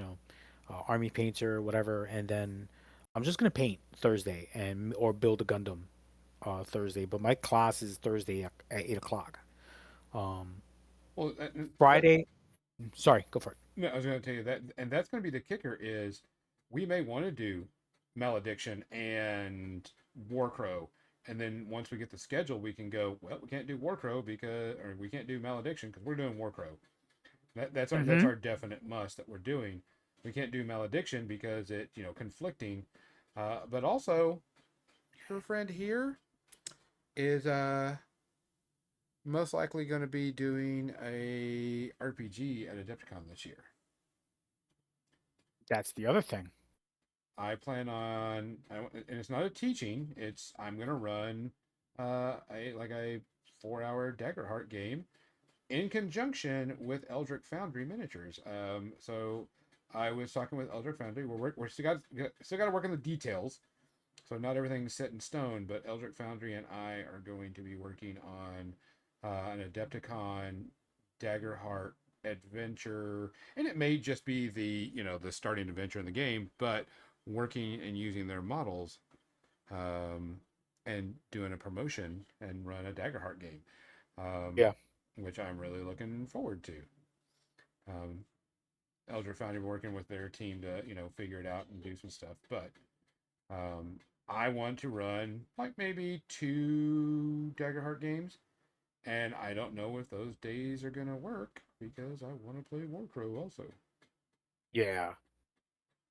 army painter, whatever. And then I'm just gonna paint Thursday or build a Gundam Thursday. But my class is Thursday at 8 o'clock. Um, Well, Friday. Sorry, go for it. no, I was going to tell you that, and that's going to be the kicker is we may want to do Malediction and Warcrow, and then once we get the schedule, we can go. Well, we can't do Warcrow or we can't do Malediction because we're doing Warcrow. That's Mm-hmm. our definite must that we're doing. We can't do Malediction because it conflicting, but also your friend here is most likely going to be doing a RPG at Adepticon this year. That's the other thing. I plan on, and it's not a teaching. I'm gonna run a 4-hour Daggerheart game in conjunction with Eldritch Foundry miniatures. So I was talking with Eldritch Foundry. We're still got to work on the details. So not everything's set in stone, but Eldritch Foundry and I are going to be working on an Adepticon Daggerheart adventure, and it may just be the starting adventure in the game, but working and using their models, um, and doing a promotion and run a Daggerheart game, um, Yeah. which I'm really looking forward to. Um, Eldritch Foundry working with their team to figure it out and do some stuff, but um, I want to run like maybe 2 Daggerheart games, and I don't know if those days are gonna work because I want to play Warcrow also. Yeah.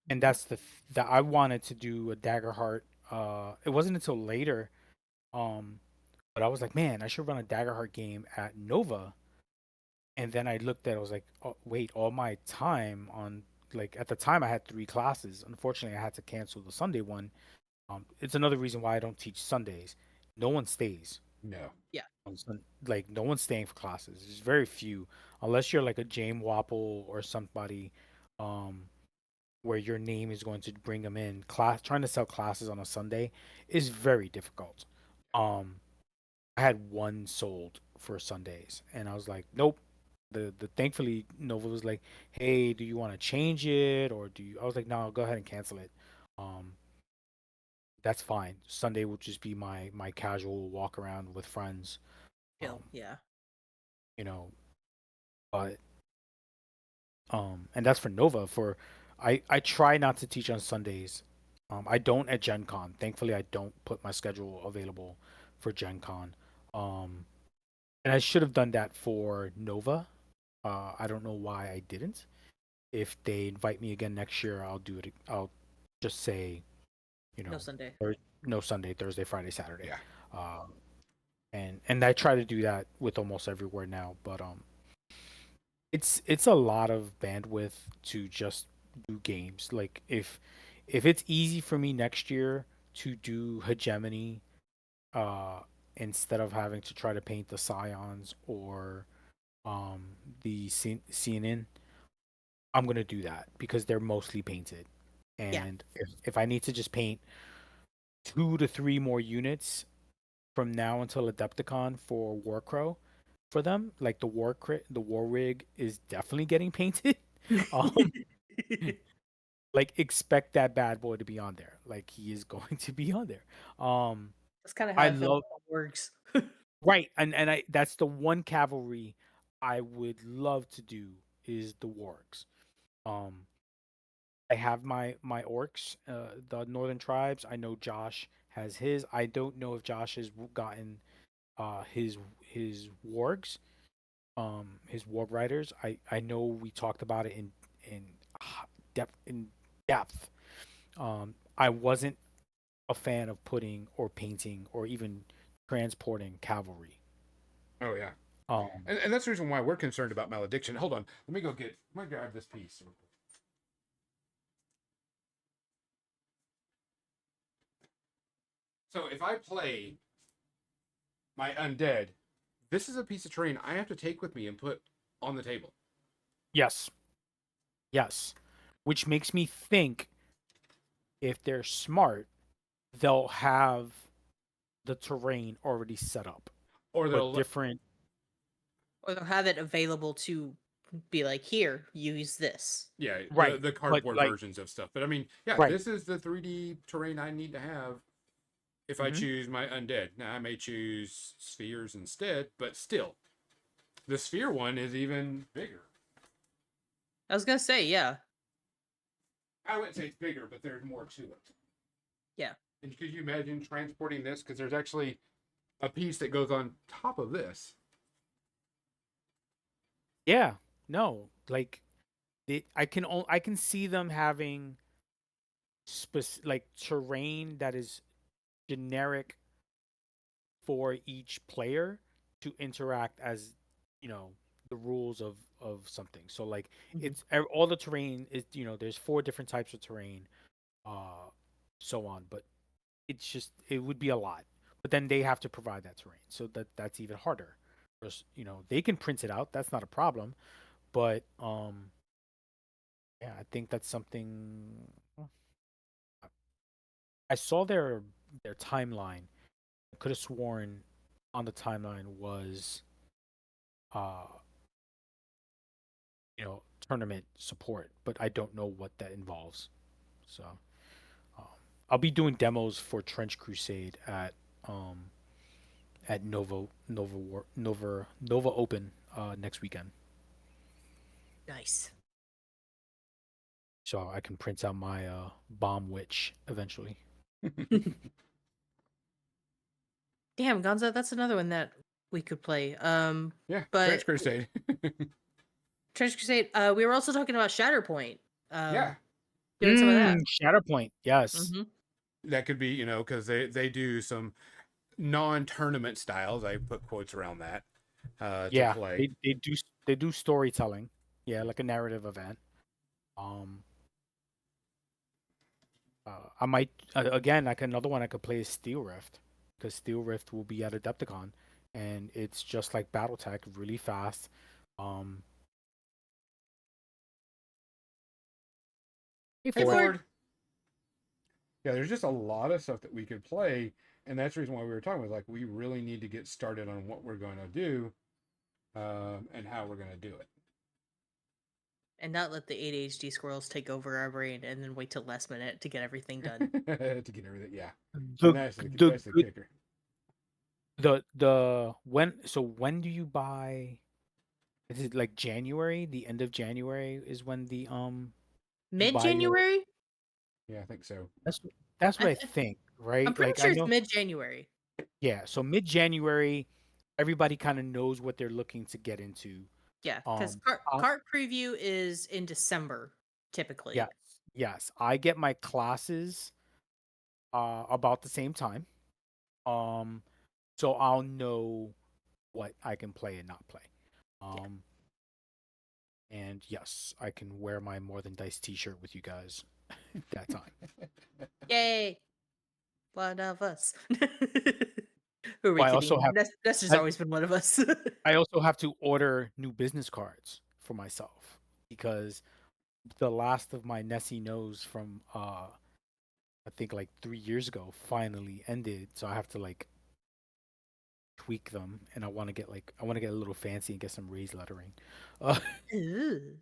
And that's that I wanted to do a Daggerheart. It wasn't until later, um, but I was like, man, I should run a Daggerheart game at Nova. And then I looked at it, I was like, oh, wait, all my time on like at the time I had 3 classes. Unfortunately, I had to cancel the Sunday one. It's another reason why I don't teach Sundays. No one stays No. Yeah. on like no one's staying for classes. There's very few, unless you're like a James Wapple or somebody, um, where your name is going to bring them in. Trying to sell classes on a Sunday is very difficult. Um, I had one sold for Sundays, and I was like, nope, The thankfully Nova was like, "Hey, do you want to change it or do you?" I was like, "No, go ahead and cancel it. Um, that's fine. Sunday will just be my casual walk around with friends. Chill. Um, Yeah. you know, but and that's for Nova. For I try not to teach on Sundays. I don't at Gen Con. Thankfully, I don't put my schedule available for Gen Con. Um, and I should have done that for Nova. I don't know why I didn't. If they invite me again next year, I'll do it. I'll just say, you No know, Sunday. no Sunday, Thursday, Friday, Saturday. Yeah. Um, and I try to do that with almost everywhere now. But it's a lot of bandwidth to just do games. Like if it's easy for me next year to do hegemony, uh, instead of having to try to paint the scions or um the CNN, I'm gonna do that because they're mostly painted. Yeah. And if I need to just paint 2 to 3 more units from now until Adepticon for Warcrow for them, like the war rig is definitely getting painted. Um, like expect that bad boy to be on there. Like he is going to be on there. Um, That's kind of how I I feel love about works. right, and I that's the one cavalry I would love to do is the wargs. Um, I have my orcs, the northern tribes. I know Josh has his. I don't know if Josh has gotten his wargs, his warg riders. I know we talked about it in in depth. I wasn't a fan of putting or painting or even transporting cavalry. Oh yeah. Um, And that's the reason why we're concerned about malediction. Hold on. Let me grab this piece. So if I play my undead, this is a piece of terrain I have to take with me and put on the table. yes, yes, which makes me think if they're smart, they'll have the terrain already set up, Or but they'll different. Or they'll have it available to be like, here, use this. yeah, Right, the but cardboard like versions of stuff. But I mean, yeah, right. this is the 3D terrain I need to have if I Hmm. choose my undead. Now I may choose spheres instead, but still, the sphere one is even bigger. I was gonna say, yeah. I wouldn't say it's bigger, but there's more to it. Yeah. And could you imagine transporting this? Because there's actually a piece that goes on top of this. Yeah, no, like I can see them having like terrain that is generic for each player to interact as the rules of something. So like Mhm. all the terrain is there's 4 different types of terrain, uh, so on. But it would be a lot. But then they have to provide that terrain, so that's even harder. Just they can print it out. That's not a problem. But yeah, I think that's something. I saw their timeline. I could have sworn on the timeline was uh tournament support, but I don't know what that involves. So um, I'll be doing demos for Trench Crusade um at Nova Open next weekend, Nice. so I can print out my Bomb Witch eventually. Damn, Gonza, that's another one that we could play. Yeah, But Trench Crusade. Treasure Crusade, we were also talking about Shatterpoint. Yeah, Doing some of that. Shatterpoint, yes. Mm-hmm. that could be because they do some non-tournament styles. I put quotes around that to Yeah, play. they do storytelling. Yeah, like a narrative event. Um, I might again like another one I could play is Steel Rift because Steel Rift will be at Adepticon, and it's just like BattleTech, really fast. Um, hey Hey Ford. Ford. Yeah, there's just a lot of stuff that we could play, and that's the reason why we were talking was like we really need to get started on what we're going to do and how we're gonna do it. And not let the ADHD squirrels take over our brain and then wait till last minute to get everything done. To get everything, yeah. The And that's the the good kicker. when do you buy? Is it like January? The end of January is when the you Mid buy your. January? Yeah, I think so. That's what I I'm think, right? pretty Like I sure it's know, mid January. yeah. So mid January, everybody kind of knows what they're looking to get into. Yeah, because Um, cart preview is in December typically. yes, yes. I get my classes about the same time. Um, so I'll know what I can play and not play. Yeah. And yes, I can wear my More Than Dice T-shirt with you guys that time. Yay! One of us. Who are we Well, I also kidding? have Nestor's I, always been one of us. I also have to order new business cards for myself because the last of my Nessie knows from I think like 3 years ago finally ended, so I have to like tweak them, and I want to get a little fancy and get some raised lettering. Uh, Ooh.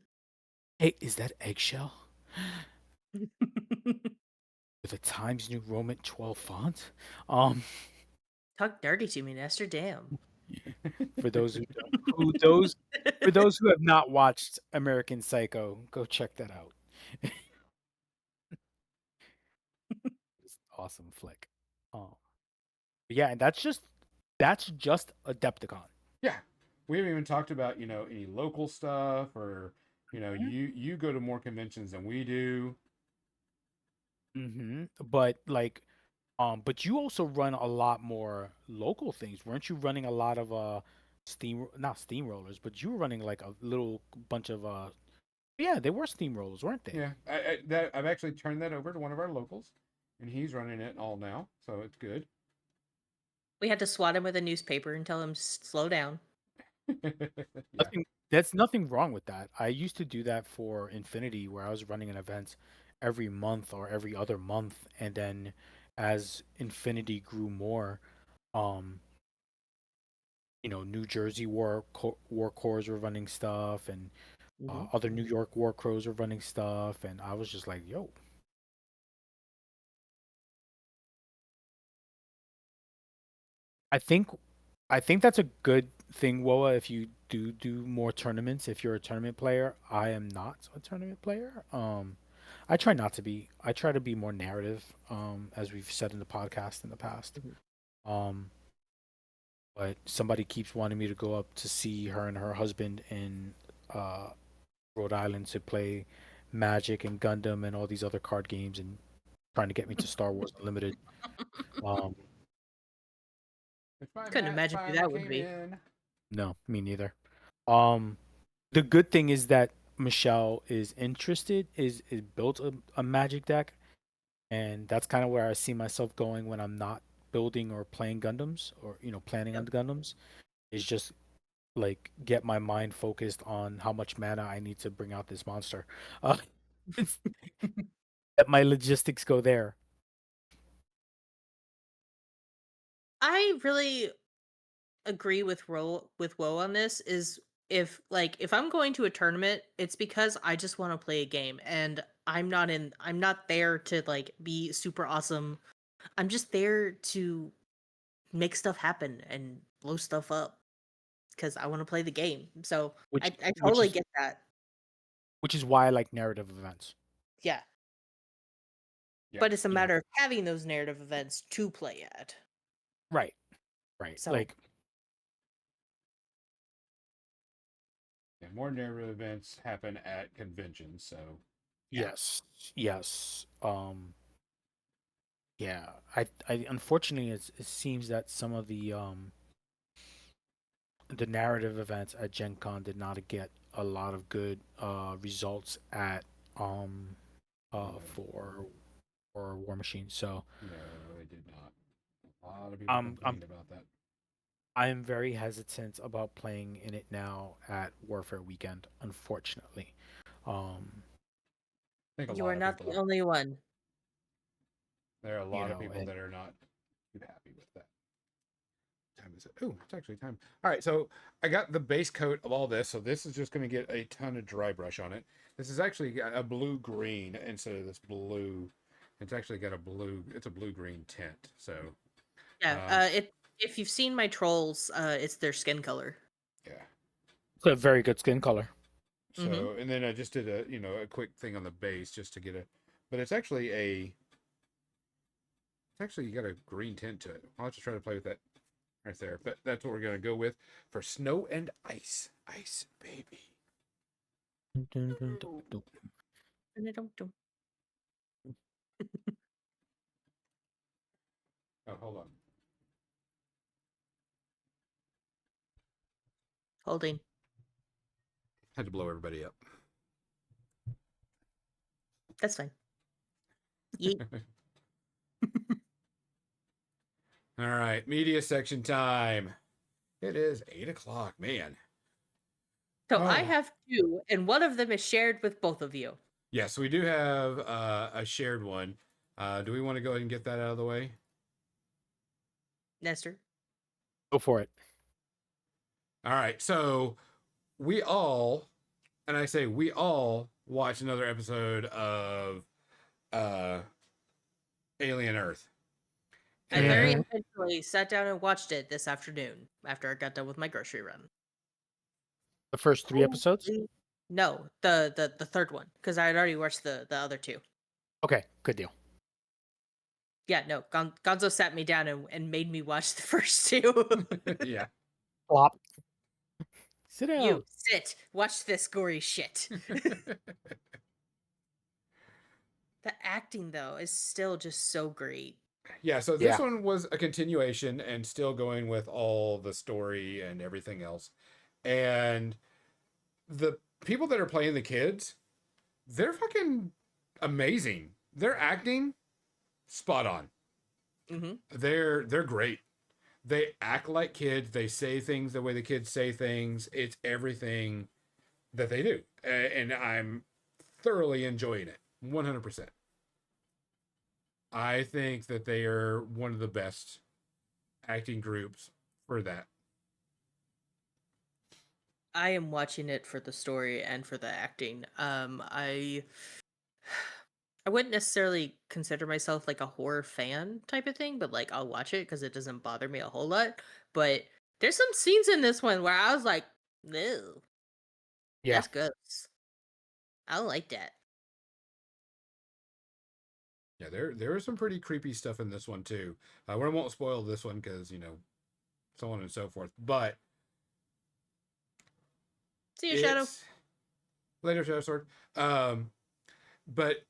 hey, is that eggshell with a Times New Roman 12 font? Talk dirty to me, Nestor. Damn. For those who don't, for those who have not watched American Psycho, go check that out. It's an awesome flick. Oh, yeah, and that's just Adepticon. Yeah, we haven't even talked about any local stuff, or you go to more conventions than we do. But like, but you also run a lot more local things, weren't you? Running a lot of not steamrollers, but you were running like a little bunch of yeah, they were steamrollers, weren't they? Yeah, I've actually turned that over to one of our locals, and he's running it all now, so it's good. We had to swat him with a newspaper and tell him slow down. Yeah, That's nothing wrong with that. I used to do that for Infinity, where I was running an event every month or every other month, and then as Infinity grew more, um, New Jersey War Corps were running stuff, and Mhm. other New York War Crows were running stuff, and I was just like, yo. I think I think that's a good thing, Woa, if you do more tournaments, if you're a tournament player. I am not a tournament player. I try not to be. I try to be more narrative, as we've said in the podcast in the past. Mhm. Um, but somebody keeps wanting me to go up to see her and her husband in uh Rhode Island to play Magic and Gundam and all these other card games, and trying to get me to Star Wars Unlimited. Um, it's my Couldn't match imagine who finally that would came be. in. no, me neither. Um, the good thing is that Michelle is interested, is built a Magic deck, and that's kind of where I see myself going when I'm not building or playing Gundams, or planning on Yep. the Gundams. Is just like get my mind focused on how much mana I need to bring out this monster. It's, let my logistics go there. I really agree with Woe on this. Is if I'm going to a tournament, it's because I just want to play a game, and I'm not there to like be super awesome. I'm just there to make stuff happen and blow stuff up because I want to play the game. So which I which totally is get that. which is why I like narrative events. Yeah. Yeah, But it's a You know, matter of having those narrative events to play at. right, right. So Like yeah, more narrative events happen at conventions, so yeah. yes, yes. Yeah. I unfortunately it seems that some of the narrative events at Gen Con did not get a lot of good results at um no, for War Machine. So no, it did not. A lot of people um I'm complained about that. I am very hesitant about playing in it now at Warfare Weekend, unfortunately. Um, I think a You are lot of not people the are. only one. There are a you lot of know, people and that are not too happy with that. time is it? Oh, it's actually time. All right, so I got the base coat of all this. So this is just going to get a ton of dry brush on it. This is actually a blue green instead of this blue. It's actually got a blue. It's a blue green tint. So Yeah. If you've seen my trolls, it's their skin color. yeah. It's a very good skin color. So and then I just did a quick thing on the base just to get a, but it's actually got a green tint to it. I'll have to try to play with that right there. But that's what we're gonna go with for snow and ice. Ice baby. Oh, hold on. Holding. Had to blow everybody up. That's fine. Yeet. All right, media section time. It is 8:00, man. So I Oh. have two, and one of them is shared with both of you. Yes, we do have a shared one. Do we want to go ahead and get that out of the way? Nestor. Go for it. All right, so we all, and I say we all, watched another episode of Alien Earth. I very And- intentionally sat down and watched it this afternoon after I got done with my grocery run. The first 3 episodes? No, the third one, because I had already watched the other two. Okay, good deal. Yeah, no, Gonzo sat me down and made me watch the first two. yeah. Flop. Sit down. You sit, watch this gory shit. The acting though is still just so great. Yeah, so this Yeah. one was a continuation and still going with all the story and everything else. And the people that are playing the kids, they're fucking amazing. They're acting spot on. Mm-hmm. They're great. They act like kids. They say things the way the kids say things. It's everything that they do. And I'm thoroughly enjoying it. 100%. I think that they are one of the best acting groups for that. I am watching it for the story and for the acting. I wouldn't necessarily consider myself like a horror fan type of thing, but like I'll watch it because it doesn't bother me a whole lot. But there's some scenes in this one where I was like, "No, Yeah. that's gross. I don't like that." Yeah, there is some pretty creepy stuff in this one too. We won't spoil this one because so on and so forth. But See you, Shadow. Later, Shadow Sword. But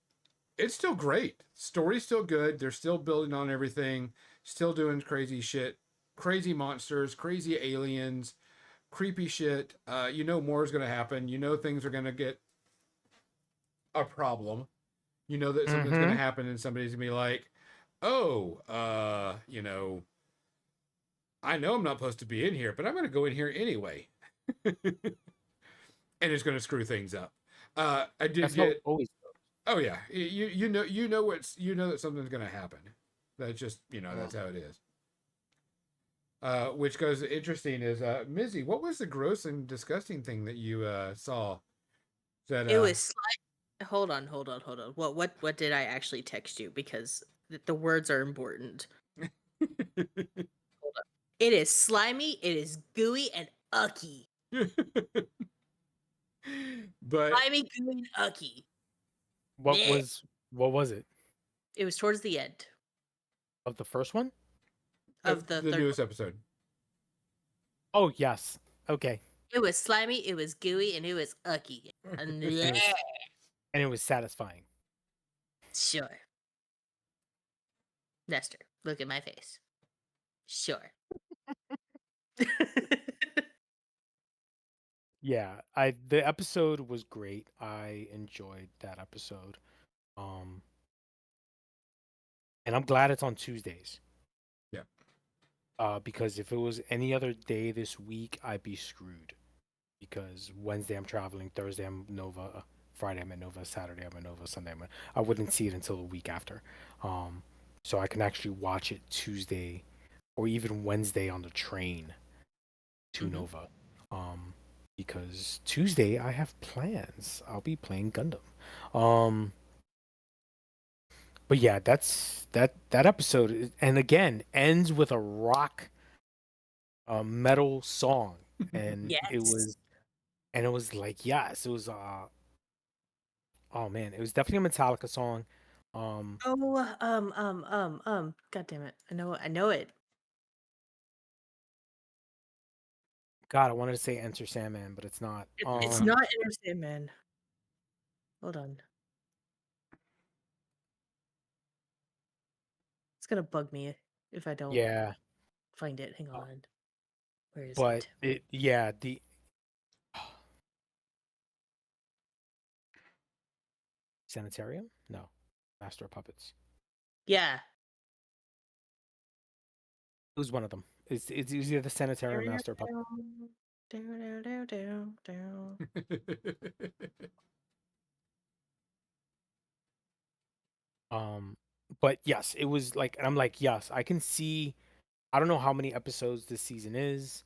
it's still great. Story's still good. They're still building on everything. Still doing crazy shit. Crazy monsters. Crazy aliens. Creepy shit. More is going to happen. Things are going to get a problem. That something's going to happen and somebody's going to be like, oh, I know I'm not supposed to be in here, but I'm going to go in here anyway. And it's going to screw things up. I did That's how get. it always goes. Oh yeah, you know that something's going to happen. That's just that's how it is. Which goes interesting is Mizzy, what was the gross and disgusting thing that you saw? That It was hold on. What did I actually text you? Because the words are important. It is slimy, it is gooey and ucky. But Slimy, gooey, and ucky. What Yeah. was it? It was towards the end Of the first one? of the third. newest episode. Oh, yes. Okay. It was slimy, it was gooey, and it was ucky. And was- And it was satisfying. sure. Nestor, look at my face. Sure. Yeah, the episode was great. I enjoyed that episode. And I'm glad it's on Tuesdays. Yeah. Because if it was any other day this week, I'd be screwed. Because Wednesday I'm traveling, Thursday I'm Nova, Friday I'm at Nova, Saturday I'm at Nova, Sunday I wouldn't see it until the week after. So I can actually watch it Tuesday or even Wednesday on the train to Mhm. Nova. Because Tuesday I have plans. I'll be playing Gundam. Um, but yeah, that episode, and again ends with a rock, metal song, and Yes. it was like yes, it was oh man, it was definitely a Metallica song. Um, Oh, God damn it! I know it. God, I wanted to say Enter Sandman, but it's not. It's not Enter Sandman. Hold on. It's gonna bug me if I don't Yeah, find it. Hang uh, on. Where is but it? the Sanitarium? No, Master of Puppets. Yeah. It was one of them. It's either the Sanitarium or Master of Puppets. Down. Um, but yes, it was like, and I'm like, yes, I can see. I don't know how many episodes this season is.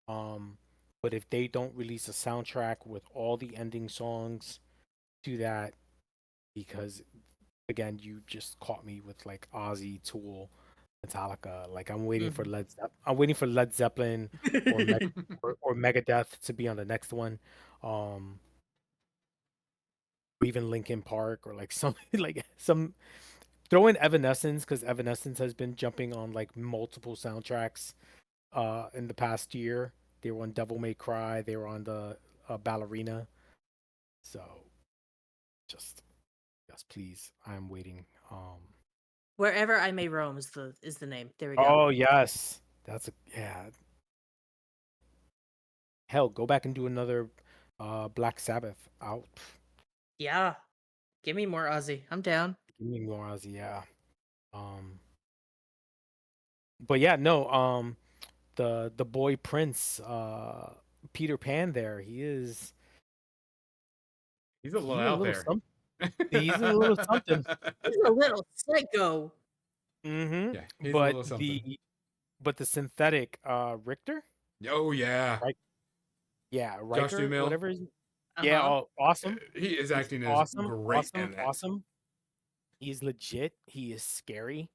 Um, but if they don't release a soundtrack with all the ending songs to that, because again, you just caught me with like Ozzy, Tool, Metallica. Like Mhm. I'm waiting for Led Zeppelin or or Megadeth to be on the next one. Um, or even Linkin Park or like some like some throw in Evanescence because Evanescence has been jumping on like multiple soundtracks in the past year. They were on Devil May Cry, they were on the Ballerina. So just yes, please. I'm waiting. Wherever I May Roam is the name. There we go. Oh yes. That's a yeah. Hell, go back and do another Black Sabbath out. Yeah. Give me more Ozzy. I'm down. Give me more Ozzy, yeah. Um but yeah, no, the boy Prince, Peter Pan there, He's a little he's a out little there. something. He's a little something. He's a little psycho. Yeah, Mm-hmm. he's a little something. But the synthetic Richter, Oh yeah, right? Yeah, Josh Riker, Duhamel. whatever his yeah, Uh-huh. oh, awesome. His He's acting is awesome, great awesome, in that. awesome. He's legit. He is scary.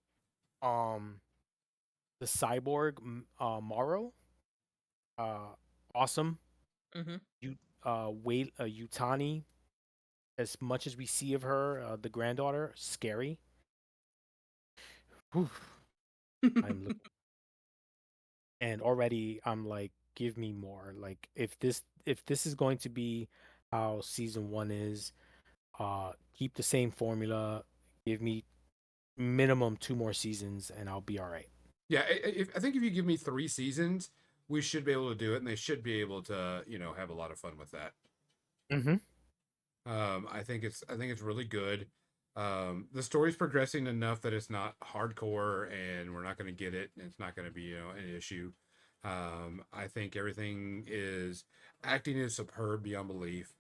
Um, the cyborg Morrow, uh, awesome. Mhm. You wait Utani, as much as we see of her, the granddaughter, scary. Whew, I'm looking, and already I'm like, give me more. Like if this is going to be how season one is, keep the same formula. Give me minimum two more seasons, and I'll be all right. Yeah, I think if you give me 3 seasons, we should be able to do it, and they should be able to, have a lot of fun with that. Mm-hmm. I think it's really good. The story's progressing enough that it's not hardcore, and we're not going to get it, and it's not going to be, an issue. I think acting is superb beyond belief.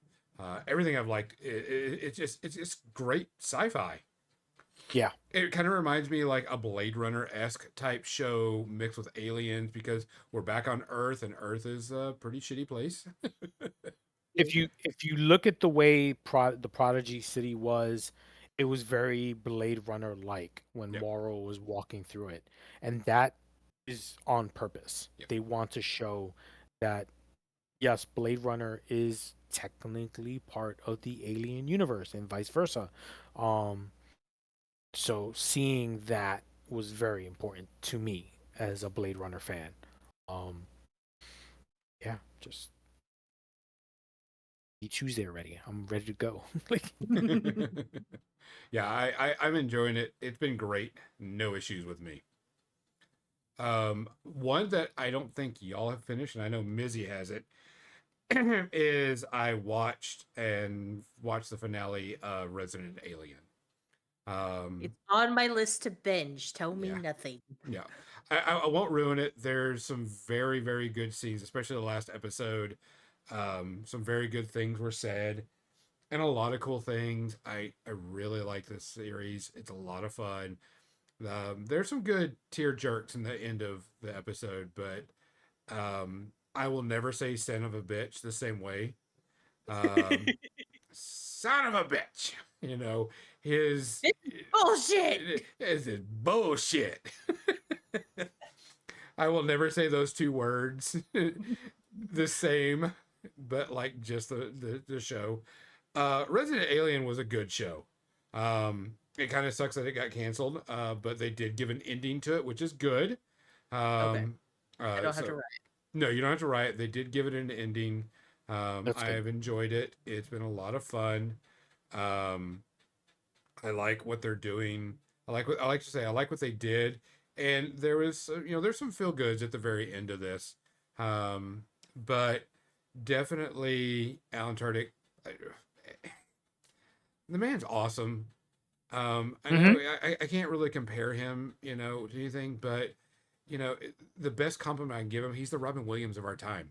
Everything I've liked, it's just great sci-fi. Yeah. It kind of reminds me like a Blade Runner esque type show mixed with aliens because we're back on Earth and Earth is a pretty shitty place. If you look at the way the Prodigy City was, it was very Blade Runner like when Yep. Morrow was walking through it, and that is on purpose. Yep. They want to show that yes, Blade Runner is technically part of the alien universe and vice versa. Um, so seeing that was very important to me as a Blade Runner fan. Um, yeah, just be Tuesday already. I'm ready to go. Like, Yeah, I'm enjoying it. It's been great. No issues with me. One that I don't think y'all have finished, and I know Mizzy has it, is I watched the finale of Resident Alien. It's on my list to binge. Tell me Yeah. nothing. Yeah, I won't ruin it. There's some very, very good scenes, especially the last episode. Some very good things were said, and a lot of cool things. I really like this series. It's a lot of fun. There's some good tear jerks in the end of the episode, but I will never say "son of a bitch" the same way. Um, son of a bitch, you know, his Bullshit. is bullshit. I will never say those two words the same, but like just the show. Resident Alien was a good show. It kind of sucks that it got canceled, but they did give an ending to it, which is good. Okay. I don't have So to write. no, you don't have to write. They did give it an ending. That's I good. have enjoyed it. It's been a lot of fun. Um, I like what they're doing. I like to say I like what they did, and there was there's some feel goods at the very end of this, but definitely Alan Tudyk. The man's awesome. I Mm-hmm. know I can't really compare him, to anything, but the best compliment I can give him, he's the Robin Williams of our time.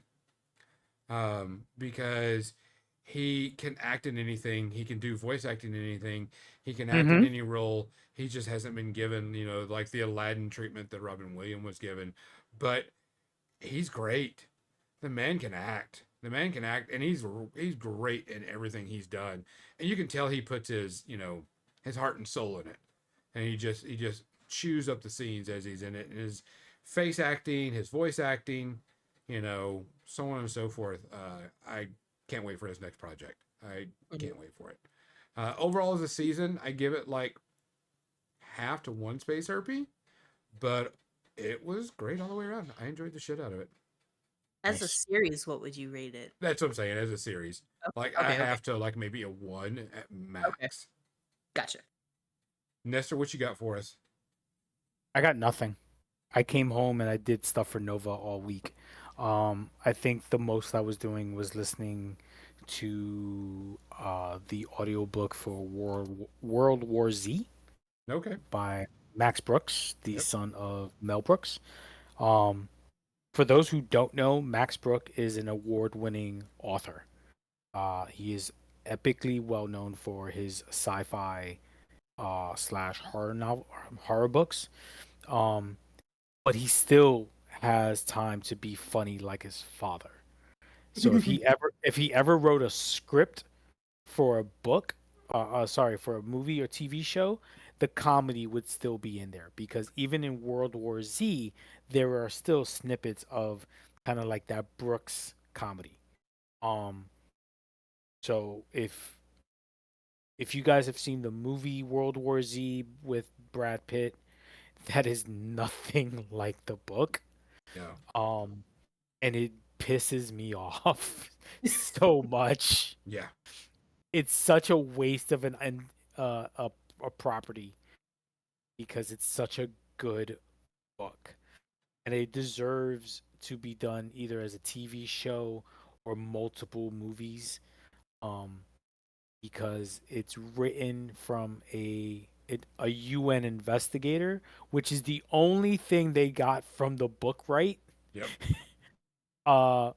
Because he can act in anything, he can do voice acting in anything, he can act in Mm-hmm. any role. He just hasn't been given, like the Aladdin treatment that Robin Williams was given. But he's great. The man can act. The man can act, and he's great in everything he's done. And you can tell he puts his heart and soul in it, and he just chews up the scenes as he's in it. And his face acting, his voice acting, so on and so forth. I can't wait for his next project. I can't wait for it. Overall, as a season, I give it like half to one Space Herpy, but it was great all the way around. I enjoyed the shit out of it. As a Nice. series, what would you rate it? That's what I'm saying. As a series, like I Okay, okay, have to like maybe a 1 at max. gotcha. Nestor, what you got for us? I got nothing. I came home and I did stuff for Nova all week. I think the most I was doing was listening to the audiobook for World War Z Okay. by Max Brooks, the Yep. son of Mel Brooks. Um, for those who don't know, Max Brooks is an award-winning author. He is epically well known for his sci-fi slash horror books. Um, but he still has time to be funny like his father. So if he ever wrote a script for a book, sorry, for a movie or TV show, the comedy would still be in there because even in World War Z, there are still snippets of kind of like that Brooks comedy. Um, so if you guys have seen the movie World War Z with Brad Pitt, that is nothing like the book. Yeah. And it pisses me off so much. Yeah. It's such a waste of a property because it's such a good book, and it deserves to be done either as a TV show or multiple movies. Um, because it's written from a UN investigator, which is the only thing they got from the book right. Yep. Uh,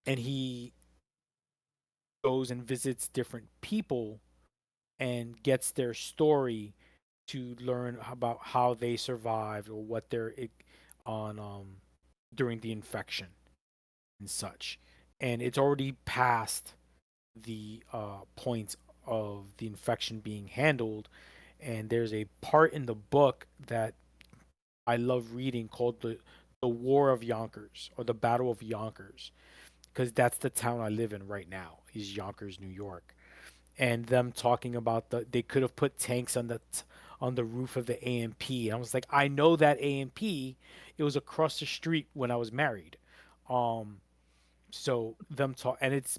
and he goes and visits different people and gets their story to learn about how they survived or what they're on during the infection and such. And it's already past the point of the infection being handled. And there's a part in the book that I love reading called the War of Yonkers or the Battle of Yonkers, because that's the town I live in right now, is Yonkers, New York. And them talking about they could have put tanks on the roof of the AMP. And I was like, I know that AMP. It was across the street when I was married. So them talk, and it's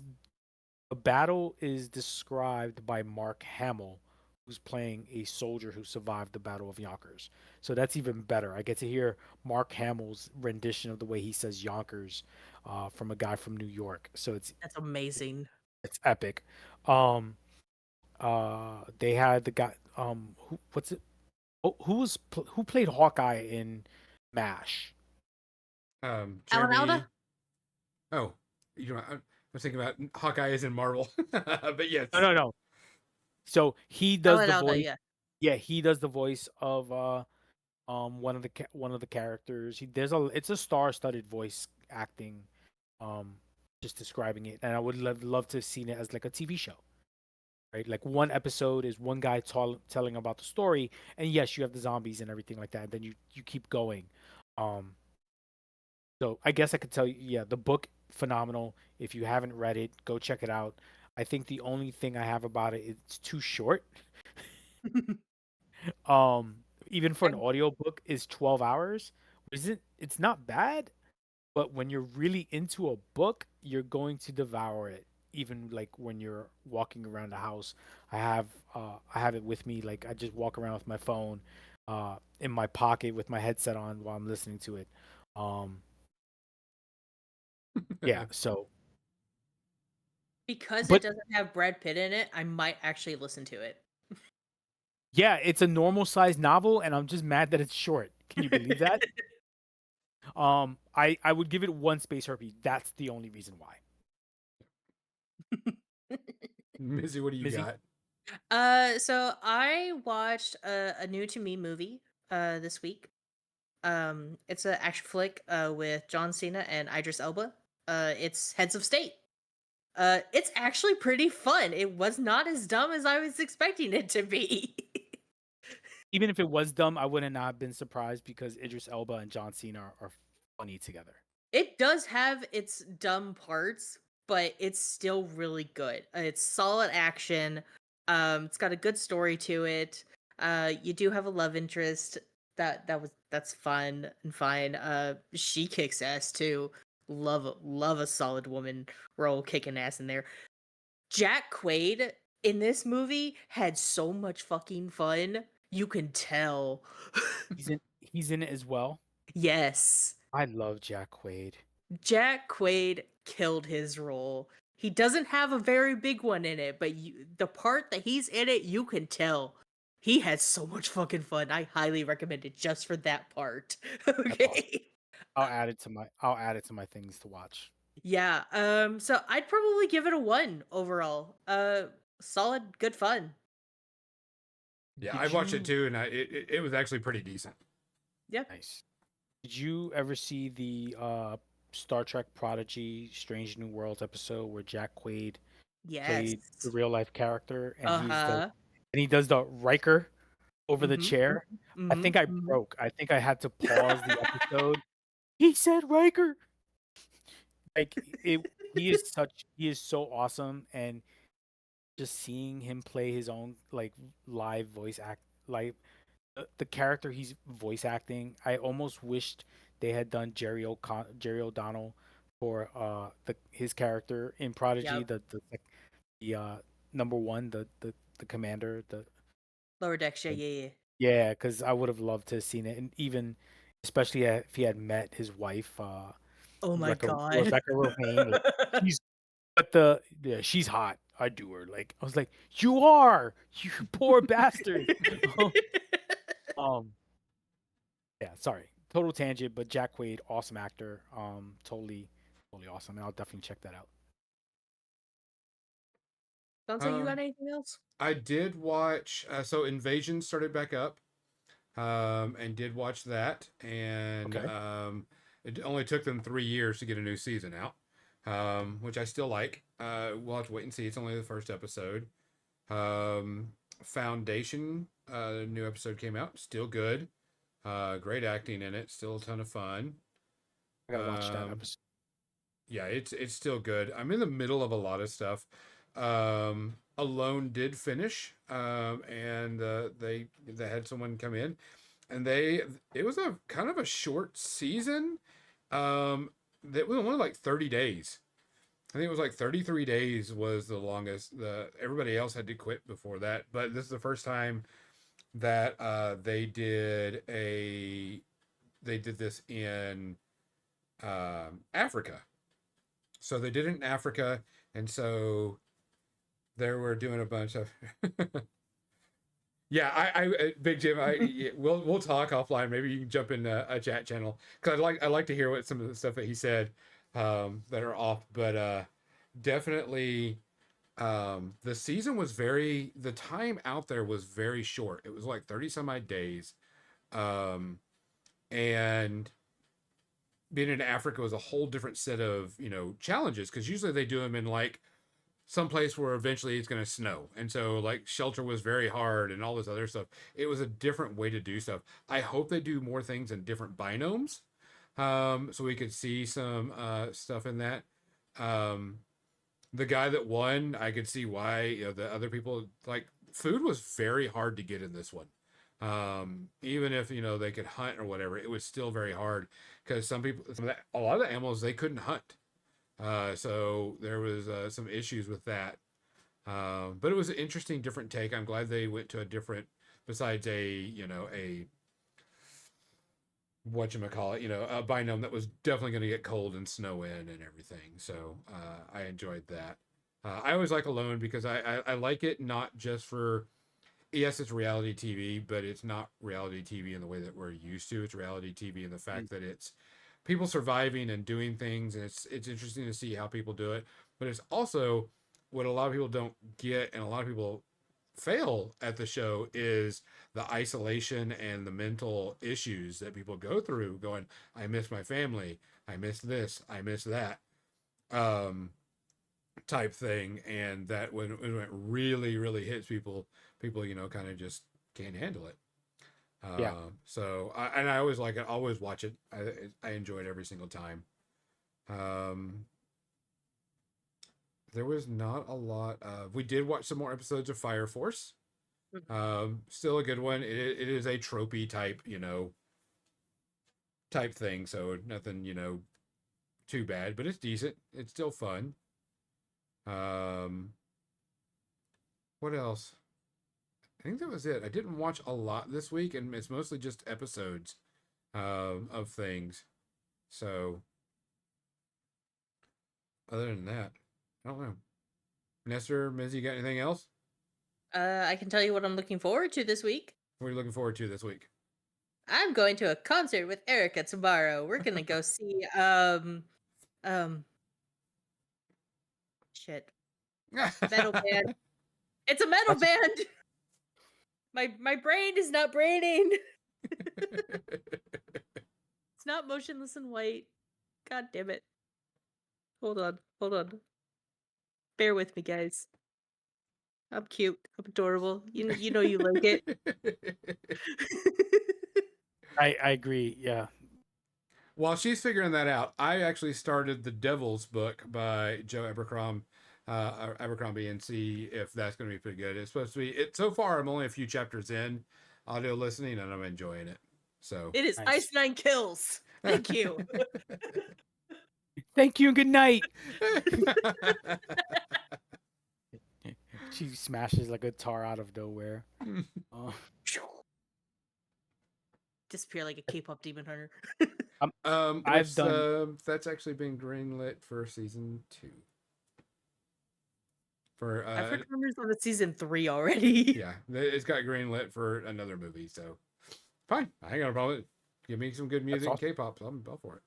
the battle is described by Mark Hamill, who's playing a soldier who survived the Battle of Yonkers. So that's even better. I get to hear Mark Hamill's rendition of the way he says Yonkers, from a guy from New York. So That's amazing. it's epic. Um, they had the guy, what's it? Oh, who played Hawkeye in MASH? Alan Jeremy. Alda? Oh, I was thinking about Hawkeye is in Marvel, but yes. No. So he does Alan the Alda, voice. yeah. Yeah, he does the voice of one of the characters. It's a star-studded voice acting, um, just describing it. And I would love to have seen it as like a TV show, right? Like one episode is one guy telling about the story, and yes, you have the zombies and everything like that. And then you keep going. Um, so I guess I could tell you, yeah, the book phenomenal. If you haven't read it, go check it out. I think the only thing I have about it, it's too short. Um, Even for an I- audiobook is 12 hours. It's not bad, but when you're really into a book, you're going to devour it. Even like when you're walking around the house, I have it with me. Like I just walk around with my phone, in my pocket with my headset on while I'm listening to it. Um, yeah. So, Because it but doesn't have Brad Pitt in it, I might actually listen to it. yeah, it's a normal sized novel, and I'm just mad that it's short. Can you believe that? I would give it one space herpy. That's the only reason why. Missy, what do you Mizzy? got? So I watched a new to me movie this week. It's an action flick with John Cena and Idris Elba. It's Heads of State. It's actually pretty fun. It was not as dumb as I was expecting it to be. Even if it was dumb, I wouldn't have been surprised because Idris Elba and John Cena are funny together. It does have its dumb parts, but it's still really good. It's solid action. It's got a good story to it. You do have a love interest. That's fun and fine. She kicks ass too. Love a solid woman role kicking ass in there. Jack Quaid in this movie had so much fucking fun. You can tell. He's in it as well. Yes. I love Jack Quaid. Jack Quaid killed his role. He doesn't have a very big one in it, but the part that he's in it, you can tell. He has so much fucking fun. I highly recommend it just for that part. That's awesome. Okay. I'll add it to my things to watch. Yeah. So I'd probably give it a 1 overall. Solid, good fun. Yeah, Did I watched it you too, and it was actually pretty decent. Yeah. Nice. Did you ever see the Star Trek Prodigy Strange New Worlds episode where Jack Quaid Yes. played the real life character and Uh-huh. he does the Riker over the Mhm. chair? I Mhm. think I Mhm. broke. I think I had to pause the episode. He said Riker. Like it he is so awesome, and just seeing him play his own like live voice act, like the character he's voice acting, I almost wished they had done Jerry O'Donnell for his character in Prodigy, Yep. the number one, the commander, the Lower Decks, yeah. yeah, because I would have loved to have seen it, and even especially if he had met his wife, Oh my god. Rebecca Romaine. Like, she's yeah, she's hot. I do her like I was like, you are, you poor bastard. um, yeah, sorry, total tangent, but Jack Quaid, awesome actor. Totally awesome, and I'll definitely check that out. Dante, you got Um, anything else? I did watch. So Invasion started back up, and did watch that, and Okay. it only took them 3 years to get a new season out, which I still like. We'll have to wait and see. It's only the first episode. Foundation, new episode came out. Still good. Great acting in it. Still a ton of fun. I gotta watch that Um, episode. yeah, it's still good. I'm in the middle of a lot of stuff. Alone did finish, and they had someone come in, and it was a kind of a short season. That was only like 30 days. I think it was like 33 days was the longest. The Everybody else had to quit before that, but this is the first time that they did this in Africa. So they did it in Africa, and so they were doing a bunch of yeah. Big Jim, we'll talk offline. Maybe you can jump in a chat channel because I like to hear what some of the stuff that he said, that are off, but definitely The season was the time out there was very short. It was like 30 some odd days. And being in Africa was a whole different set of, challenges, because usually they do them in like some place where eventually it's going to snow. And so like shelter was very hard and all this other stuff. It was a different way to do stuff. I hope they do more things in different binomes. So we could see some stuff in that. The guy that won, I could see why, the other people, like, food was very hard to get in this one. Even if, they could hunt or whatever, it was still very hard, because a lot of the animals, they couldn't hunt. So there was some issues with that. But it was an interesting, different take. I'm glad they went to a different, besides a whatchamacallit, a binome that was definitely going to get cold and snow in and everything. So I enjoyed that. I always like Alone because I like it not just for, yes, it's reality TV, but it's not reality TV in the way that we're used to. It's reality TV in the fact that it's people surviving and doing things, and it's interesting to see how people do it. But it's also what a lot of people don't get, and a lot of people fail at the show, is the isolation and the mental issues that people go through, going, I miss my family, I miss this, I miss that, type thing. And that when it really, really hits people, kind of just can't handle it. Yeah. So I always like it, always watch it. I enjoy it every single time. There was not a lot of, we did watch some more episodes of Fire Force. Still a good one. It is a tropey type, type thing. So nothing, too bad, but it's decent. It's still fun. What else? I think that was it. I didn't watch a lot this week, and it's mostly just episodes of things. So other than that, I don't know. Nestor, Mizzy, got anything else? I can tell you what I'm looking forward to this week. What are you looking forward to this week? I'm going to a concert with Erica tomorrow. We're gonna go see shit. Metal band. It's a metal band. My brain is not braining. It's not Motionless in White. God damn it. Hold on. Bear with me, guys. I'm cute. I'm adorable. You know you like it. I agree. Yeah. While she's figuring that out, I actually started The Devil's Book by Joe Abercrombie, and see if that's going to be pretty good. It's supposed to be. So far, I'm only a few chapters in audio listening, and I'm enjoying it. So it is Nice. Ice Nine Kills. Thank you. Thank you and good night. She smashes like a guitar out of nowhere. Disappear like a K-pop demon hunter. I've done. That's actually been greenlit for season 2. I've heard rumors on the season 3 already. Yeah, it's got greenlit for another movie, so fine. I ain't got a problem. Give me some good music and K-pop, so I'm all for it.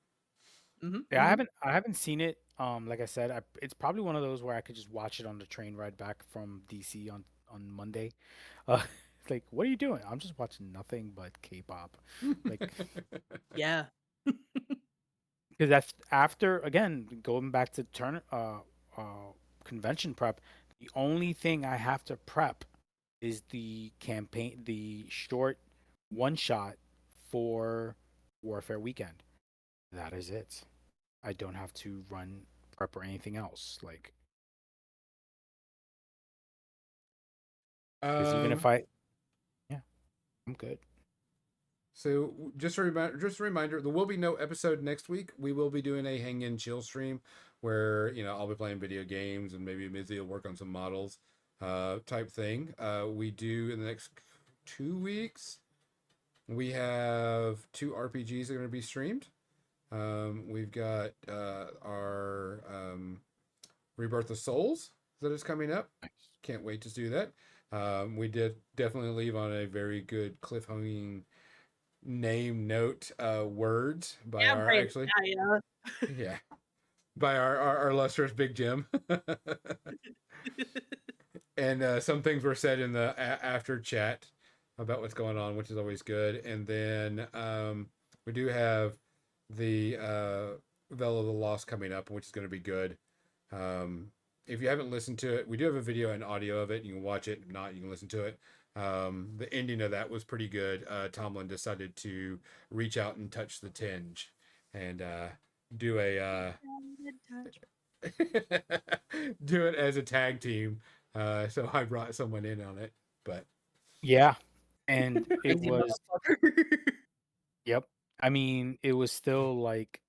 Mm-hmm. Yeah, I haven't seen it. Like I said, it's probably one of those where I could just watch it on the train ride back from DC on Monday. Like, what are you doing? I'm just watching nothing but K-pop. Like, yeah. because that's after, again, going back to convention prep. The only thing I have to prep is the campaign, the short one shot for Warfare Weekend. That is it. I don't have to run prep or anything else. Like, 'cause even if I'm good. So just a reminder, there will be no episode next week. We will be doing a hang in chill stream where, I'll be playing video games and maybe Mizzy will work on some models, type thing. We do in the next 2 weeks. We have 2 RPGs that are going to be streamed. We've got our Rebirth of Souls that is coming up. Can't wait to do that. We did definitely leave on a very good cliffhanging name note, words by our actually by our illustrious Big Jim. and some things were said in the after chat about what's going on, which is always good. And then we do have the Veil of the Lost coming up, which is going to be good. If you haven't listened to it, we do have a video and audio of it. You can watch it. If not, you can listen to it. The ending of that was pretty good. Tomlin decided to reach out and touch the tinge and do a do it as a tag team. So I brought someone in on it, but Yeah, and it Crazy was. motherfucker. Yep. I mean, it was still like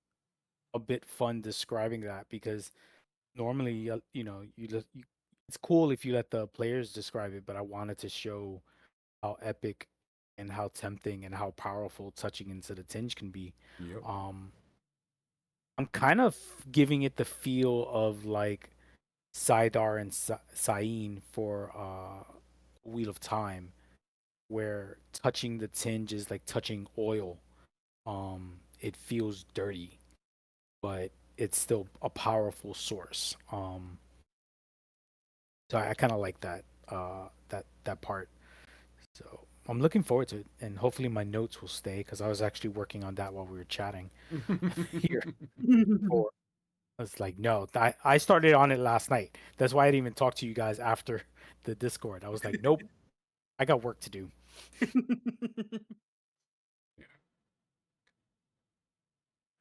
a bit fun describing that because normally, it's cool if you let the players describe it, but I wanted to show how epic and how tempting and how powerful touching into the tinge can be. yep. I'm kind of giving it the feel of like Saidar and Sain for Wheel of Time, where touching the tinge is like touching oil. It feels dirty, but it's still a powerful source. So I kind of like that that part. So I'm looking forward to it, and hopefully my notes will stay because I was actually working on that while we were chatting here. Before. I was like, no, I started on it last night. That's why I didn't even talk to you guys after the Discord. I was like, nope, I got work to do.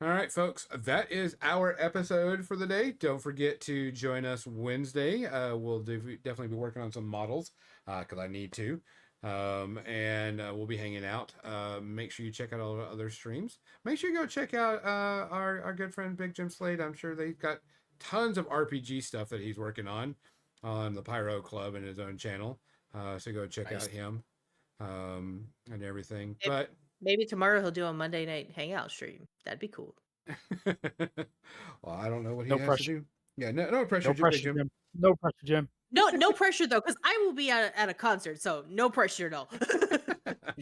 All right, folks, that is our episode for the day. Don't forget to join us Wednesday. We'll definitely be working on some models because I need to. And we'll be hanging out. Make sure you check out all our other streams. Make sure you go check out our good friend Big Jim Slade. I'm sure they've got tons of RPG stuff that he's working on the Pyro Club and his own channel. So go check out him and everything. But Maybe tomorrow he'll do a Monday night hangout stream. That'd be cool. well, I don't know what he No has pressure. to do. Yeah, no pressure. No Big pressure, Jim. Jim. No pressure, Jim. No pressure though, because I will be at a concert, so no pressure at all.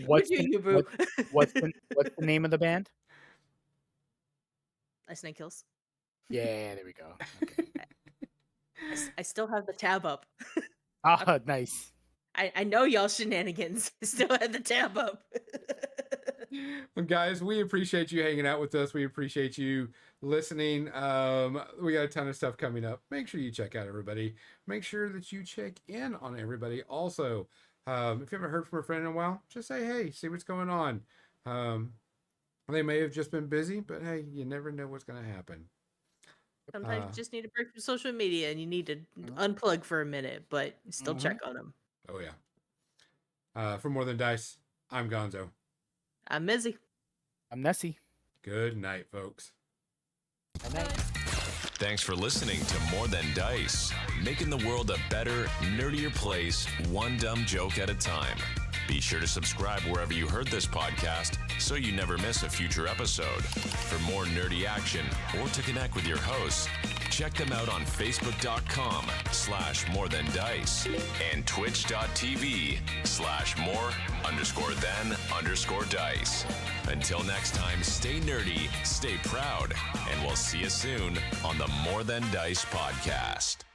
What's We're doing you, boo. what's the name of the band? Snake Hills. Yeah, there we go. Okay. I still have the tab up. Ah, nice. I know y'all shenanigans. I still have the tab up. Well, guys, we appreciate you hanging out with us. We appreciate you listening. We got a ton of stuff coming up. Make sure you check out everybody. Make sure that you check in on everybody. Also, if you haven't heard from a friend in a while, just say hey, see what's going on. They may have just been busy, but hey, you never know what's going to happen. Sometimes you just need a break from social media and you need to unplug for a minute, but still check on them. Oh, yeah. For More Than Dice, I'm Gonzo. I'm Mizzy. I'm Nessie. Good night, folks. Good night. Thanks for listening to More Than Dice, making the world a better, nerdier place, one dumb joke at a time. Be sure to subscribe wherever you heard this podcast so you never miss a future episode. For more nerdy action or to connect with your hosts, check them out on Facebook.com/morethandice and Twitch.tv/more_than_dice. Until next time, stay nerdy, stay proud, and we'll see you soon on the More Than Dice podcast.